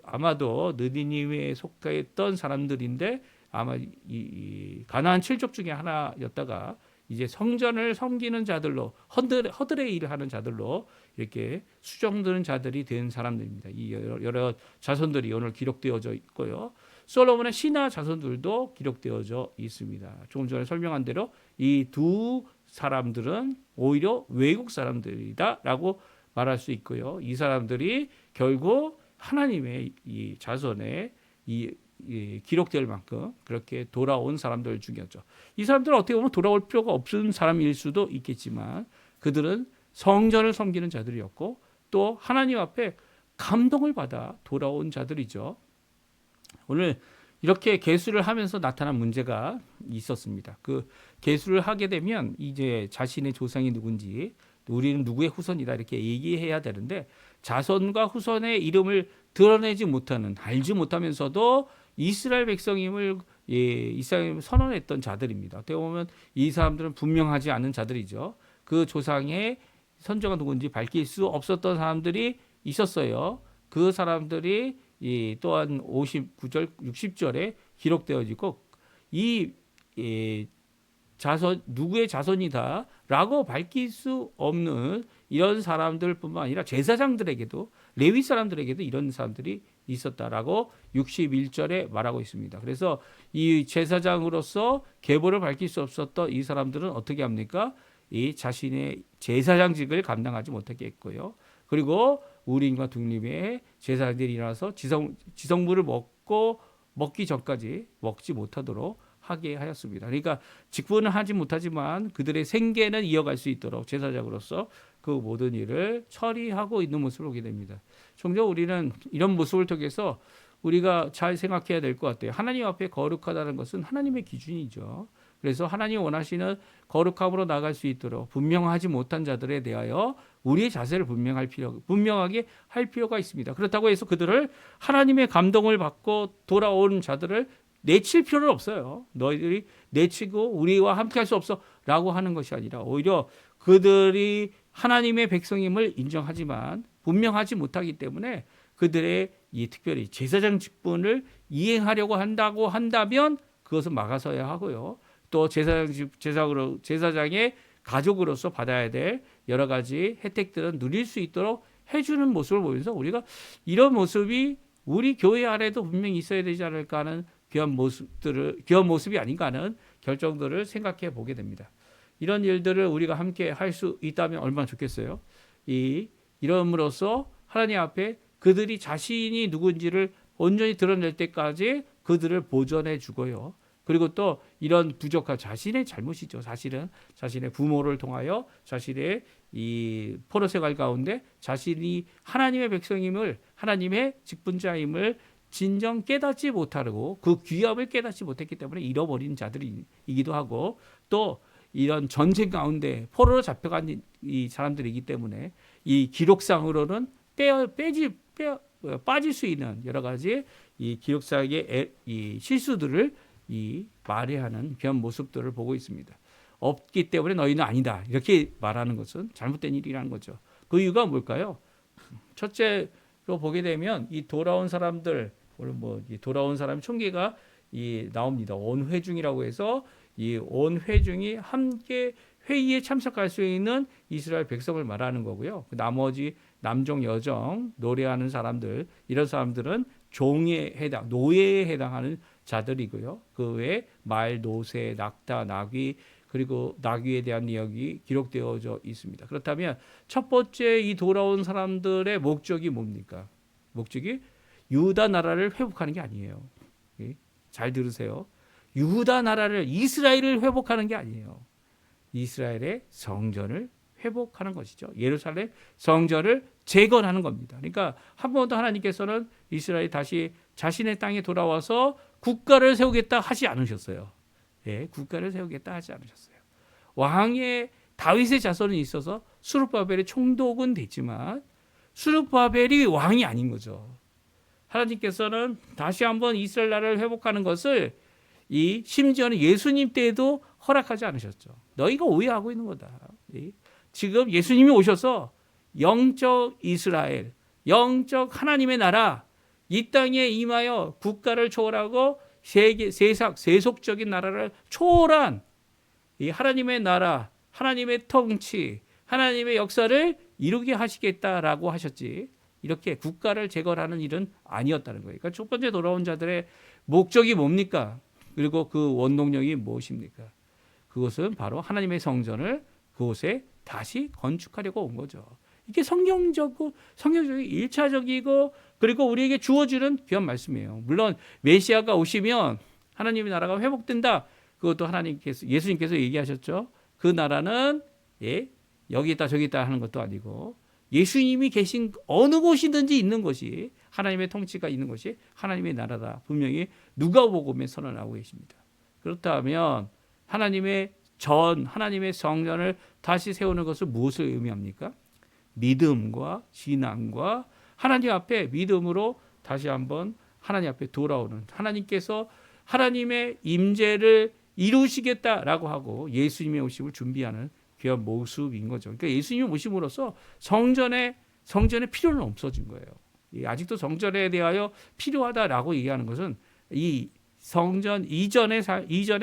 아마도 느디님에 속했던 사람들인데 아마 이 가나안 7족 중에 하나였다가 이제 성전을 섬기는 자들로 허들의 일을 하는 자들로 이렇게 수정되는 자들이 된 사람들입니다. 이 여러 자손들이 오늘 기록되어져 있고요. 솔로몬의 신하 자손들도 기록되어져 있습니다. 조금 전에 설명한 대로 이 두 사람들은 오히려 외국 사람들이다라고 말할 수 있고요. 이 사람들이 결국 하나님의 이 자손에 기록될 만큼 그렇게 돌아온 사람들 중이었죠. 이 사람들은 어떻게 보면 돌아올 필요가 없는 사람일 수도 있겠지만 그들은 성전을 섬기는 자들이었고 또 하나님 앞에 감동을 받아 돌아온 자들이죠. 오늘 이렇게 계수를 하면서 나타난 문제가 있었습니다. 그 계수를 하게 되면 이제 자신의 조상이 누군지 우리는 누구의 후손이다 이렇게 얘기해야 되는데 자손과 후손의 이름을 드러내지 못하는 알지 못하면서도 이스라엘 백성임을 이스라엘 선언했던 자들입니다. 어떻게 보면 이 사람들은 분명하지 않은 자들이죠. 그 조상의 선조가 누군지 밝힐 수 없었던 사람들이 있었어요. 그 사람들이 또한 59절, 60절에 기록되어지고 이 자손 누구의 자손이다라고 밝힐 수 없는 이런 사람들뿐만 아니라 제사장들에게도 레위 사람들에게도 이런 사람들이 있었다라고 61절에 말하고 있습니다. 그래서 이 제사장으로서 계보를 밝힐 수 없었던 이 사람들은 어떻게 합니까? 이 자신의 제사장직을 감당하지 못하게 했고요. 그리고 우림과 둠림의 제사장들이 일어나서 지성물을 먹기 전까지 먹지 못하도록 하게 하였습니다. 그러니까 직분은 하지 못하지만 그들의 생계는 이어갈 수 있도록 제사장으로서 그 모든 일을 처리하고 있는 모습을 보게 됩니다. 종종 우리는 이런 모습을 통해서 우리가 잘 생각해야 될 것 같아요. 하나님 앞에 거룩하다는 것은 하나님의 기준이죠. 그래서 하나님 원하시는 거룩함으로 나갈 수 있도록 분명하지 못한 자들에 대하여 우리의 자세를 분명하게 할 필요가 있습니다. 그렇다고 해서 그들을 하나님의 감동을 받고 돌아온 자들을 내칠 필요는 없어요. 너희들이 내치고 우리와 함께 할 수 없어 라고 하는 것이 아니라 오히려 그들이 하나님의 백성임을 인정하지만 분명하지 못하기 때문에 그들의 특별히 제사장 직분을 이행하려고 한다면 그것은 막아서야 하고요. 또 제사장의 가족으로서 받아야 될 여러 가지 혜택들은 누릴 수 있도록 해주는 모습을 보면서 우리가 이런 모습이 우리 교회 안에도 분명히 있어야 되지 않을까 하는 귀한 모습이 아닌가 하는 결정들을 생각해 보게 됩니다. 이런 일들을 우리가 함께 할 수 있다면 얼마나 좋겠어요. 이름으로써 하나님 앞에 그들이 자신이 누군지를 온전히 드러낼 때까지 그들을 보존해 주고요. 그리고 또 이런 부족한 자신의 잘못이죠. 사실은 자신의 부모를 통하여 자신의 이 포로 생활 가운데 자신이 하나님의 백성임을 하나님의 직분자임을 진정 깨닫지 못하고 그 귀함을 깨닫지 못했기 때문에 잃어버린 자들이기도 하고 또 이런 전쟁 가운데 포로로 잡혀간 이 사람들이기 때문에 이 기록상으로는 빠질 수 있는 여러 가지 이 기록상의 이 실수들을 말해하는 그런 모습들을 보고 있습니다. 없기 때문에 너희는 아니다 이렇게 말하는 것은 잘못된 일이라는 거죠. 그 이유가 뭘까요? 첫째로 보게 되면 이 돌아온 사람들 돌아온 사람 총계가 나옵니다. 온 회중이라고 해서 이 온 회중이 함께 회의에 참석할 수 있는 이스라엘 백성을 말하는 거고요. 나머지 남종 여종 노래하는 사람들 이런 사람들은 노예에 해당하는 자들이고요. 그 외에 말, 노새, 낙타, 나귀 그리고 나귀에 대한 이야기 기록되어져 있습니다. 그렇다면 첫 번째 이 돌아온 사람들의 목적이 뭡니까? 목적이 유다 나라를 회복하는 게 아니에요. 잘 들으세요. 유다 나라를 이스라엘을 회복하는 게 아니에요. 이스라엘의 성전을 회복하는 것이죠. 예루살렘 성전을 재건하는 겁니다. 그러니까 한 번도 하나님께서는 이스라엘이 다시 자신의 땅에 돌아와서 국가를 세우겠다 하지 않으셨어요. 예, 국가를 세우겠다 하지 않으셨어요. 왕의 다윗의 자손은 있어서 스룹바벨의 총독은 됐지만 스룹바벨이 왕이 아닌 거죠. 하나님께서는 다시 한번 이스라엘 나라를 회복하는 것을 심지어는 예수님 때에도 허락하지 않으셨죠. 너희가 오해하고 있는 거다. 지금 예수님이 오셔서 영적 이스라엘, 영적 하나님의 나라, 이 땅에 임하여 국가를 초월하고 세속적인 나라를 초월한 이 하나님의 나라, 하나님의 통치, 하나님의 역사를 이루게 하시겠다라고 하셨지, 이렇게 국가를 재건하는 일은 아니었다는 거예요. 그러니까 첫 번째 돌아온 자들의 목적이 뭡니까? 그리고 그 원동력이 무엇입니까? 그것은 바로 하나님의 성전을 그곳에 다시 건축하려고 온 거죠. 이게 성경적인 1차적이고 그리고 우리에게 주어지는 귀한 말씀이에요. 물론 메시아가 오시면 하나님의 나라가 회복된다. 그것도 예수님께서 얘기하셨죠. 그 나라는 여기 있다 저기 있다 하는 것도 아니고 예수님이 계신 어느 곳이든지 있는 것이 하나님의 통치가 있는 것이 하나님의 나라다. 분명히 누가복음에 선언하고 계십니다. 그렇다면 하나님의 성전을 다시 세우는 것은 무엇을 의미합니까? 믿음과 신앙과 하나님 앞에 믿음으로 다시 한번 하나님 앞에 돌아오는, 하나님께서 하나님의 임재를 이루시겠다라고 하고 예수님의 오심을 준비하는 귀한 모습인 거죠. 그러니까 예수님의 오심으로써 성전의 필요는 없어진 거예요. 아직도 성전에 대하여 필요하다라고 얘기하는 것은 이 성전 이전의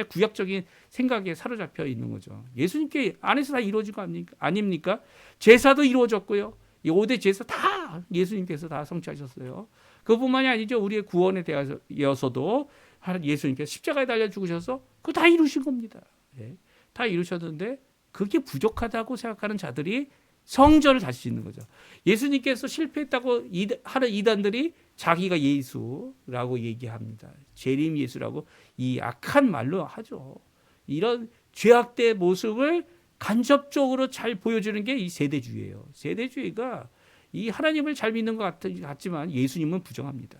구약적인 생각에 사로잡혀 있는 거죠. 예수님께 안에서 다 이루어진 거 아닙니까? 제사도 이루어졌고요. 이 5대 제사 다 예수님께서 다 성취하셨어요. 그뿐만이 아니죠. 우리의 구원에 대하여서도 예수님께서 십자가에 달려 죽으셔서 그거 다 이루신 겁니다. 다 이루셨는데 그게 부족하다고 생각하는 자들이 성전을 다시 짓는 거죠. 예수님께서 실패했다고 하는 이단들이 자기가 예수라고 얘기합니다. 재림 예수라고 이 악한 말로 하죠. 이런 죄악된 모습을 간접적으로 잘 보여주는 게 이 세대주의예요. 세대주의가 이 하나님을 잘 믿는 것 같지만 예수님은 부정합니다.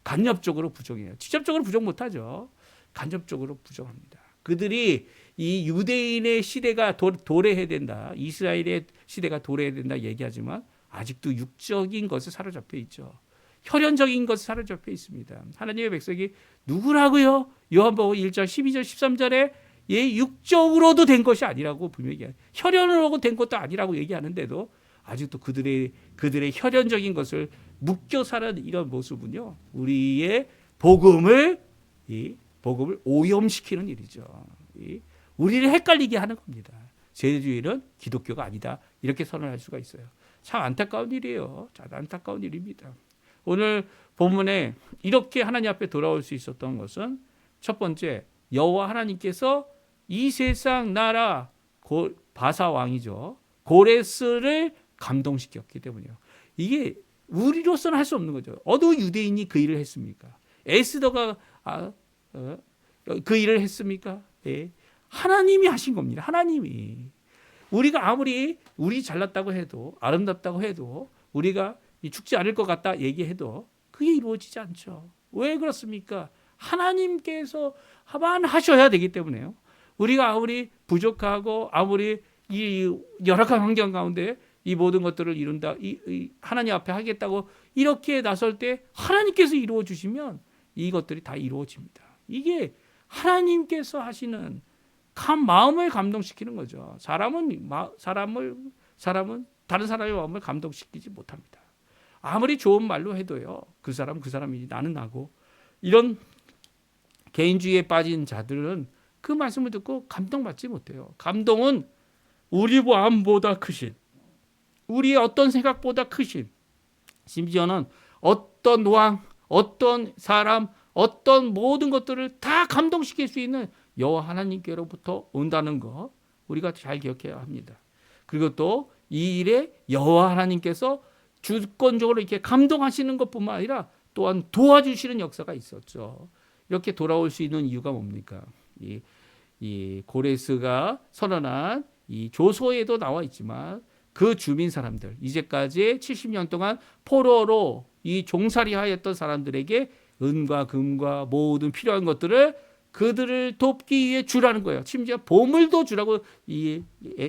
간접적으로 부정해요. 직접적으로 부정 못하죠. 간접적으로 부정합니다. 그들이 이 유대인의 시대가 도래해야 된다. 이스라엘의 시대가 도래해야 된다 얘기하지만 아직도 육적인 것에 사로잡혀 있죠. 혈연적인 것에 사로잡혀 있습니다. 하나님의 백성이 누구라고요? 요한복음 1장 12절 13절에 육적으로도 된 것이 아니라고 분명히 얘기해요. 혈연으로 된 것도 아니라고 얘기하는데도 아직도 그들의 혈연적인 것을 묶여 사는 이런 모습은요. 우리의 복음을 오염시키는 일이죠. 우리를 헷갈리게 하는 겁니다. 세대주의는 기독교가 아니다. 이렇게 선언할 수가 있어요. 참 안타까운 일이에요. 참 안타까운 일입니다. 오늘 본문에 이렇게 하나님 앞에 돌아올 수 있었던 것은 첫 번째, 여호와 하나님께서 이 세상 나라 바사 왕이죠. 고레스를 감동시켰기 때문이에요. 이게 우리로서는 할 수 없는 거죠. 어느 유대인이 그 일을 했습니까? 에스더가 그 일을 했습니까? 예. 하나님이 하신 겁니다. 하나님이. 우리가 아무리 우리 잘났다고 해도 아름답다고 해도 우리가 죽지 않을 것 같다 얘기해도 그게 이루어지지 않죠. 왜 그렇습니까? 하나님께서만 하셔야 되기 때문에요. 우리가 아무리 부족하고 아무리 이 열악한 환경 가운데 이 모든 것들을 이룬다, 하나님 앞에 하겠다고 이렇게 나설 때 하나님께서 이루어 주시면 이것들이 다 이루어집니다. 이게 하나님께서 하시는 마음을 감동시키는 거죠. 사람은 다른 사람의 마음을 감동시키지 못합니다. 아무리 좋은 말로 해도요. 그 사람이지 나는 나고 이런 개인주의에 빠진 자들은 그 말씀을 듣고 감동받지 못해요. 감동은 우리 마음보다 크신, 우리의 어떤 생각보다 크신, 심지어는 어떤 왕, 어떤 사람, 어떤 모든 것들을 다 감동시킬 수 있는 여호와 하나님께로부터 온다는 거 우리가 잘 기억해야 합니다. 그리고 또 이 일에 여호와 하나님께서 주권적으로 이렇게 감동하시는 것뿐만 아니라 또한 도와주시는 역사가 있었죠. 이렇게 돌아올 수 있는 이유가 뭡니까? 이 고레스가 선언한 이 조서에도 나와 있지만 그 주민 사람들, 이제까지 70년 동안 포로로 이 종살이하였던 사람들에게 은과 금과 모든 필요한 것들을 그들을 돕기 위해 주라는 거예요. 심지어 보물도 주라고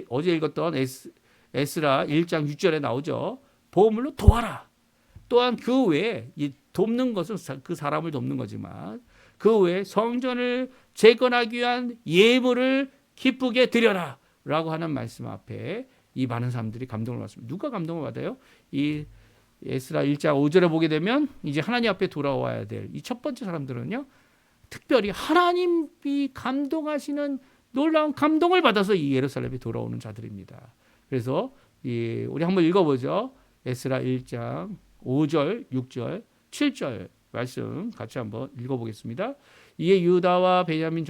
어제 읽었던 에스라 1장 6절에 나오죠. 보물로 도와라. 또한 그 외에 돕는 것은 그 사람을 돕는 거지만 그 외에 성전을 재건하기 위한 예물을 기쁘게 드려라 라고 하는 말씀 앞에 이 많은 사람들이 감동을 받습니다. 누가 감동을 받아요? 이 에스라 1장 5절에 보게 되면 이제 하나님 앞에 돌아와야 될 이 첫 번째 사람들은요, 특별히 하나님이 감동하시는 놀라운 감동을 받아서 이 예루살렘에 돌아오는 자들입니다. 그래서 우리 한번 읽어보죠. 에스라 1장 5절, 6절, 7절 말씀 같이 한번 읽어보겠습니다. 이에 유다와 베냐민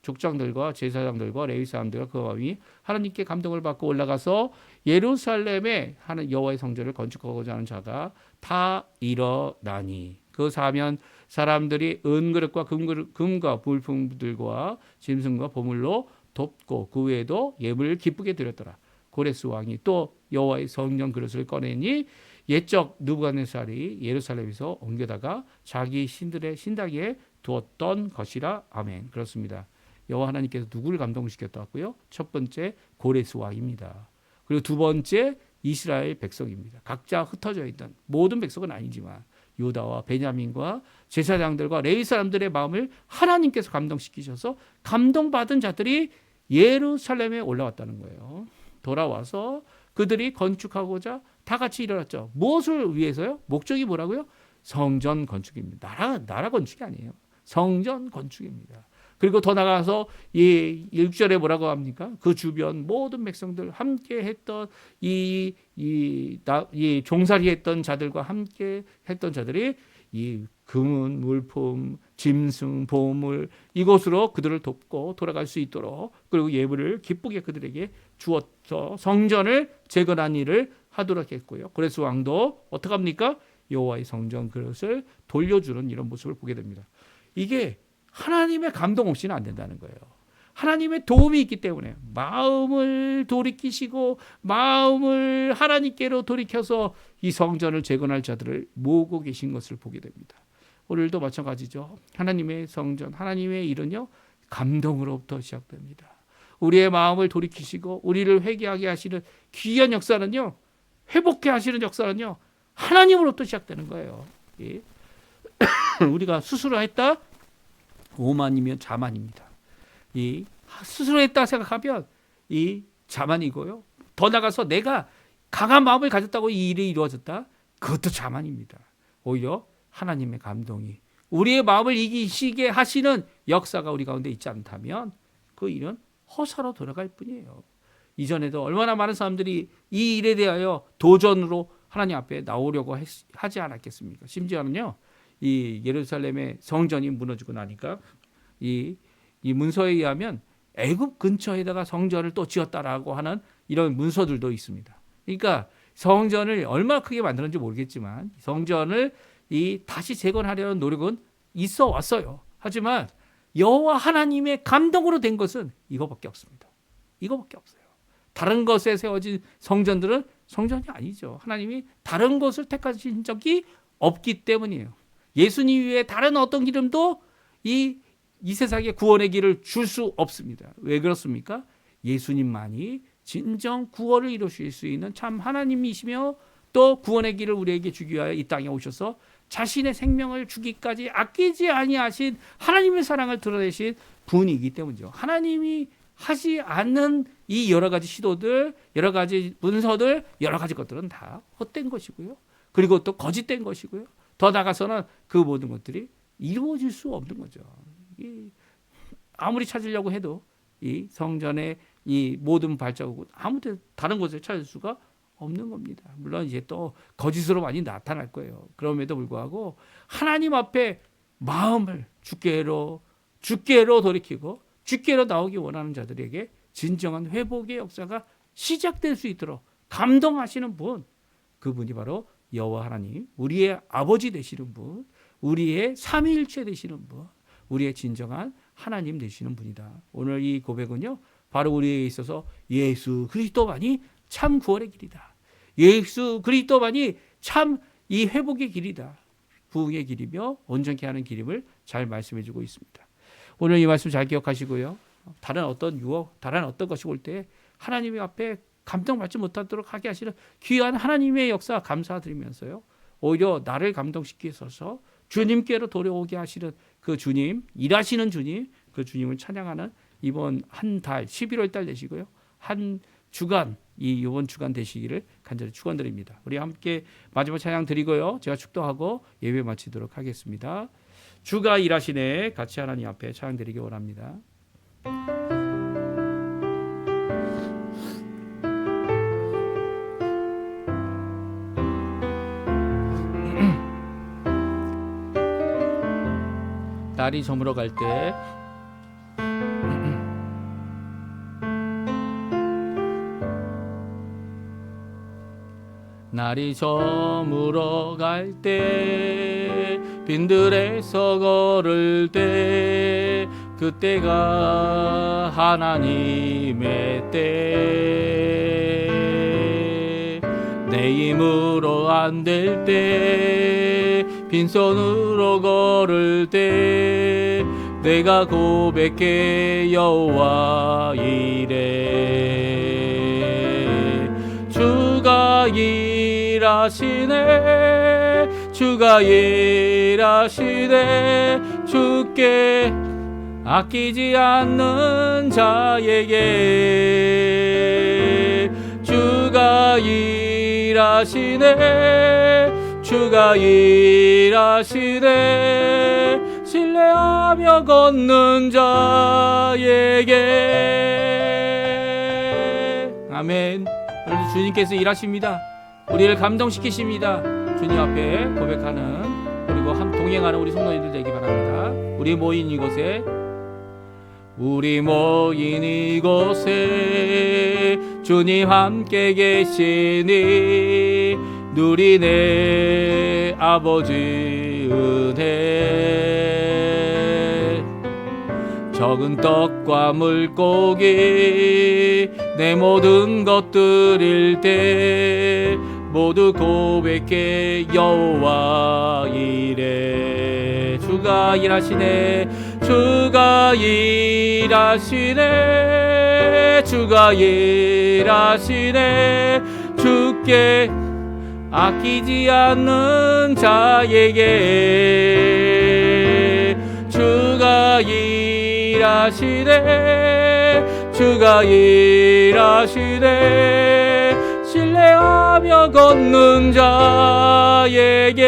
족장들과 제사장들과 레위 사람들과 그 마음이 하나님께 감동을 받고 올라가서 예루살렘에 하는 여호와의 성전을 건축하고자 하는 자가 다 일어나니 그 사면 사람들이 은그릇과 금과 물품들과 짐승과 보물로 돕고 그 외에도 예물을 기쁘게 드렸더라. 고레스 왕이 또 여호와의 성전 그릇을 꺼내니 옛적 느부갓네살이 예루살렘에서 옮겨다가 자기 신들의 신당에 두었던 것이라. 아멘. 그렇습니다. 여호와 하나님께서 누구를 감동시켰다고요? 첫 번째 고레스 왕입니다. 그리고 두 번째 이스라엘 백성입니다. 각자 흩어져 있던 모든 백성은 아니지만 유다와 베냐민과 제사장들과 레위 사람들의 마음을 하나님께서 감동시키셔서 감동받은 자들이 예루살렘에 올라왔다는 거예요. 돌아와서 그들이 건축하고자 다 같이 일어났죠. 무엇을 위해서요? 목적이 뭐라고요? 성전 건축입니다. 나라 건축이 아니에요. 성전 건축입니다. 그리고 더 나가서 이 6절에 뭐라고 합니까? 그 주변 모든 백성들 함께 했던 이 종살이 했던 자들과 함께 했던 자들이 이 금은 물품, 짐승, 보물 이것으로 그들을 돕고 돌아갈 수 있도록 그리고 예물을 기쁘게 그들에게 주어서 성전을 재건한 일을 하도록 했고요. 그래서 왕도 어떻게 합니까? 여호와의 성전 그릇을 돌려주는 이런 모습을 보게 됩니다. 이게 하나님의 감동 없이는 안 된다는 거예요. 하나님의 도움이 있기 때문에 마음을 돌이키시고 마음을 하나님께로 돌이켜서 이 성전을 재건할 자들을 모으고 계신 것을 보게 됩니다. 오늘도 마찬가지죠. 하나님의 성전, 하나님의 일은요, 감동으로부터 시작됩니다. 우리의 마음을 돌이키시고 우리를 회개하게 하시는 귀한 역사는요, 회복해 하시는 역사는요, 하나님으로부터 시작되는 거예요. 예. 우리가 스스로 했다? 오만이면 자만입니다. 이 스스로 했다 생각하면 이 자만이고요. 더 나가서 내가 강한 마음을 가졌다고 이 일이 이루어졌다? 그것도 자만입니다. 오히려 하나님의 감동이 우리의 마음을 이기시게 하시는 역사가 우리 가운데 있지 않다면 그 일은 허사로 돌아갈 뿐이에요. 이전에도 얼마나 많은 사람들이 이 일에 대하여 도전으로 하나님 앞에 나오려고 하지 않았겠습니까? 심지어는요, 이 예루살렘의 성전이 무너지고 나니까 이 문서에 의하면 애굽 근처에다가 성전을 또 지었다라고 하는 이런 문서들도 있습니다. 그러니까 성전을 얼마나 크게 만들었는지 모르겠지만 성전을 다시 재건하려는 노력은 있어 왔어요. 하지만 여호와 하나님의 감동으로 된 것은 이거밖에 없습니다. 이거밖에 없어요. 다른 것에 세워진 성전들은 성전이 아니죠. 하나님이 다른 것을 택하신 적이 없기 때문이에요. 예수님 외에 다른 어떤 기름도 이 세상에 구원의 길을 줄 수 없습니다. 왜 그렇습니까? 예수님만이 진정 구원을 이루실 수 있는 참 하나님이시며 또 구원의 길을 우리에게 주기 위하여 이 땅에 오셔서 자신의 생명을 주기까지 아끼지 아니하신 하나님의 사랑을 드러내신 분이기 때문이죠. 하나님이 하지 않는 이 여러 가지 시도들, 여러 가지 문서들, 여러 가지 것들은 다 헛된 것이고요. 그리고 또 거짓된 것이고요. 더 나가서는 그 모든 것들이 이루어질 수 없는 거죠. 아무리 찾으려고 해도 이 성전의 이 모든 발자국은 아무 다른 곳에 찾을 수가 없는 겁니다. 물론 이제 또 거짓으로 많이 나타날 거예요. 그럼에도 불구하고 하나님 앞에 마음을 주께로 돌이키고 주께로 나오기 원하는 자들에게 진정한 회복의 역사가 시작될 수 있도록 감동하시는 분, 그분이 바로 여호와 하나님, 우리의 아버지 되시는 분, 우리의 삼위일체 되시는 분, 우리의 진정한 하나님 되시는 분이다. 오늘 이 고백은요, 바로 우리에게 있어서 예수 그리스도만이 참 구원의 길이다. 예수 그리스도만이 참 이 회복의 길이다. 부흥의 길이며 온전케 하는 길임을 잘 말씀해 주고 있습니다. 오늘 이 말씀 잘 기억하시고요. 다른 어떤 유혹, 다른 어떤 것이 올 때 하나님의 앞에 감동받지 못하도록 하게 하시는 귀한 하나님의 역사 감사드리면서요. 오히려 나를 감동시키셔서 주님께로 돌아오게 하시는 그 주님, 일하시는 주님, 그 주님을 찬양하는 이번 한 달, 11월 달 되시고요. 한 주간, 이번 주간 되시기를 간절히 축원드립니다. 우리 함께 마지막 찬양 드리고요. 제가 축도하고 예배 마치도록 하겠습니다. 주가 일하시네 같이 하나님 앞에 찬양 드리기 원합니다. 날이 저물어 갈 때 날이 저물어 갈 때 빈들에서 걸을 때 그때가 하나님의 때 내 힘으로 안 될 때 빈손으로 걸을 때 내가 고백해 여호와 이래 주가 일하시네 주가 일하시네 주께 아끼지 않는 자에게 주가 일하시네 주가 일하시네 신뢰하며 걷는 자에게 아멘. 오늘도 주님께서 일하십니다. 우리를 감동시키십니다. 주님 앞에 고백하는 그리고 동행하는 우리 성도님들 되기 바랍니다. 우리 모인 이곳에 주님 함께 계시니 누리네 아버지 은혜 적은 떡과 물고기 내 모든 것 드릴 때 모두 고백해 여호와 이래 주가 일하시네 주가 일하시네 주가 일하시네 주께 아끼지 않는 자에게 주가 일하시네 주가 일하시네 신뢰하며 걷는 자에게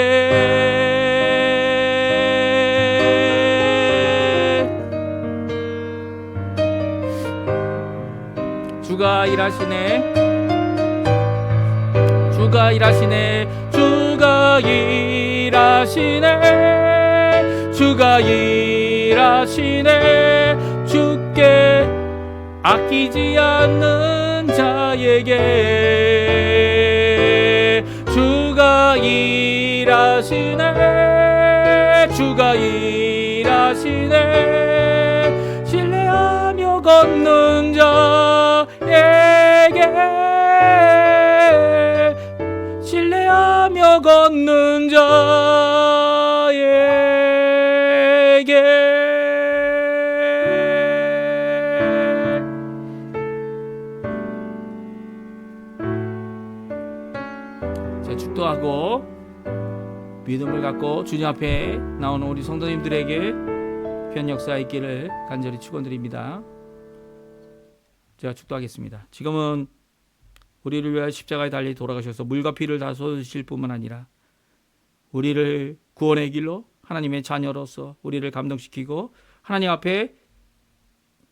주가 일하시네 주가 일하시네 주가 일하시네 주가 일하시네 주께 아끼지 않는 자에게 주가 일하시네 주가 일하시네 신뢰하며 걷는 자에게 신뢰하며 걷는 자에게 축도하고 믿음을 갖고 주님 앞에 나오는 우리 성도님들에게 귀한 역사 있기를 간절히 축원드립니다. 제가 축도하겠습니다. 지금은 우리를 위하여 십자가에 달리 돌아가셔서 물과 피를 다 쏟으실 뿐만 아니라 우리를 구원의 길로 하나님의 자녀로서 우리를 감동시키고 하나님 앞에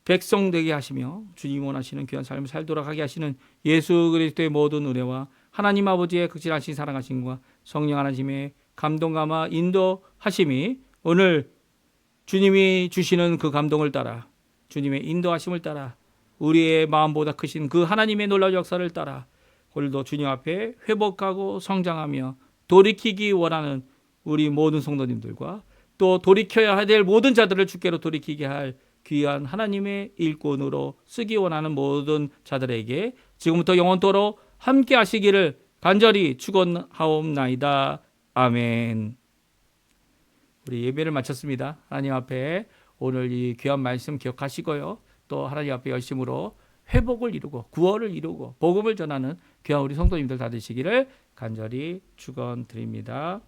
백성 되게 하시며 주님 원하시는 귀한 삶을 살도록 하게 하시는 예수 그리스도의 모든 은혜와 하나님 아버지의 극진하신 사랑하심과 성령 하나님의 감동감화 인도하심이 오늘 주님이 주시는 그 감동을 따라 주님의 인도하심을 따라 우리의 마음보다 크신 그 하나님의 놀라운 역사를 따라 오늘도 주님 앞에 회복하고 성장하며 돌이키기 원하는 우리 모든 성도님들과 또 돌이켜야 될 모든 자들을 주께로 돌이키게 할 귀한 하나님의 일꾼으로 쓰기 원하는 모든 자들에게 지금부터 영원토록 함께 하시기를 간절히 축원하옵나이다. 아멘. 우리 예배를 마쳤습니다. 하나님 앞에 오늘 이 귀한 말씀 기억하시고요. 또 하나님 앞에 열심으로 회복을 이루고 구원을 이루고 복음을 전하는 귀한 우리 성도님들 다 되시기를 간절히 축원드립니다.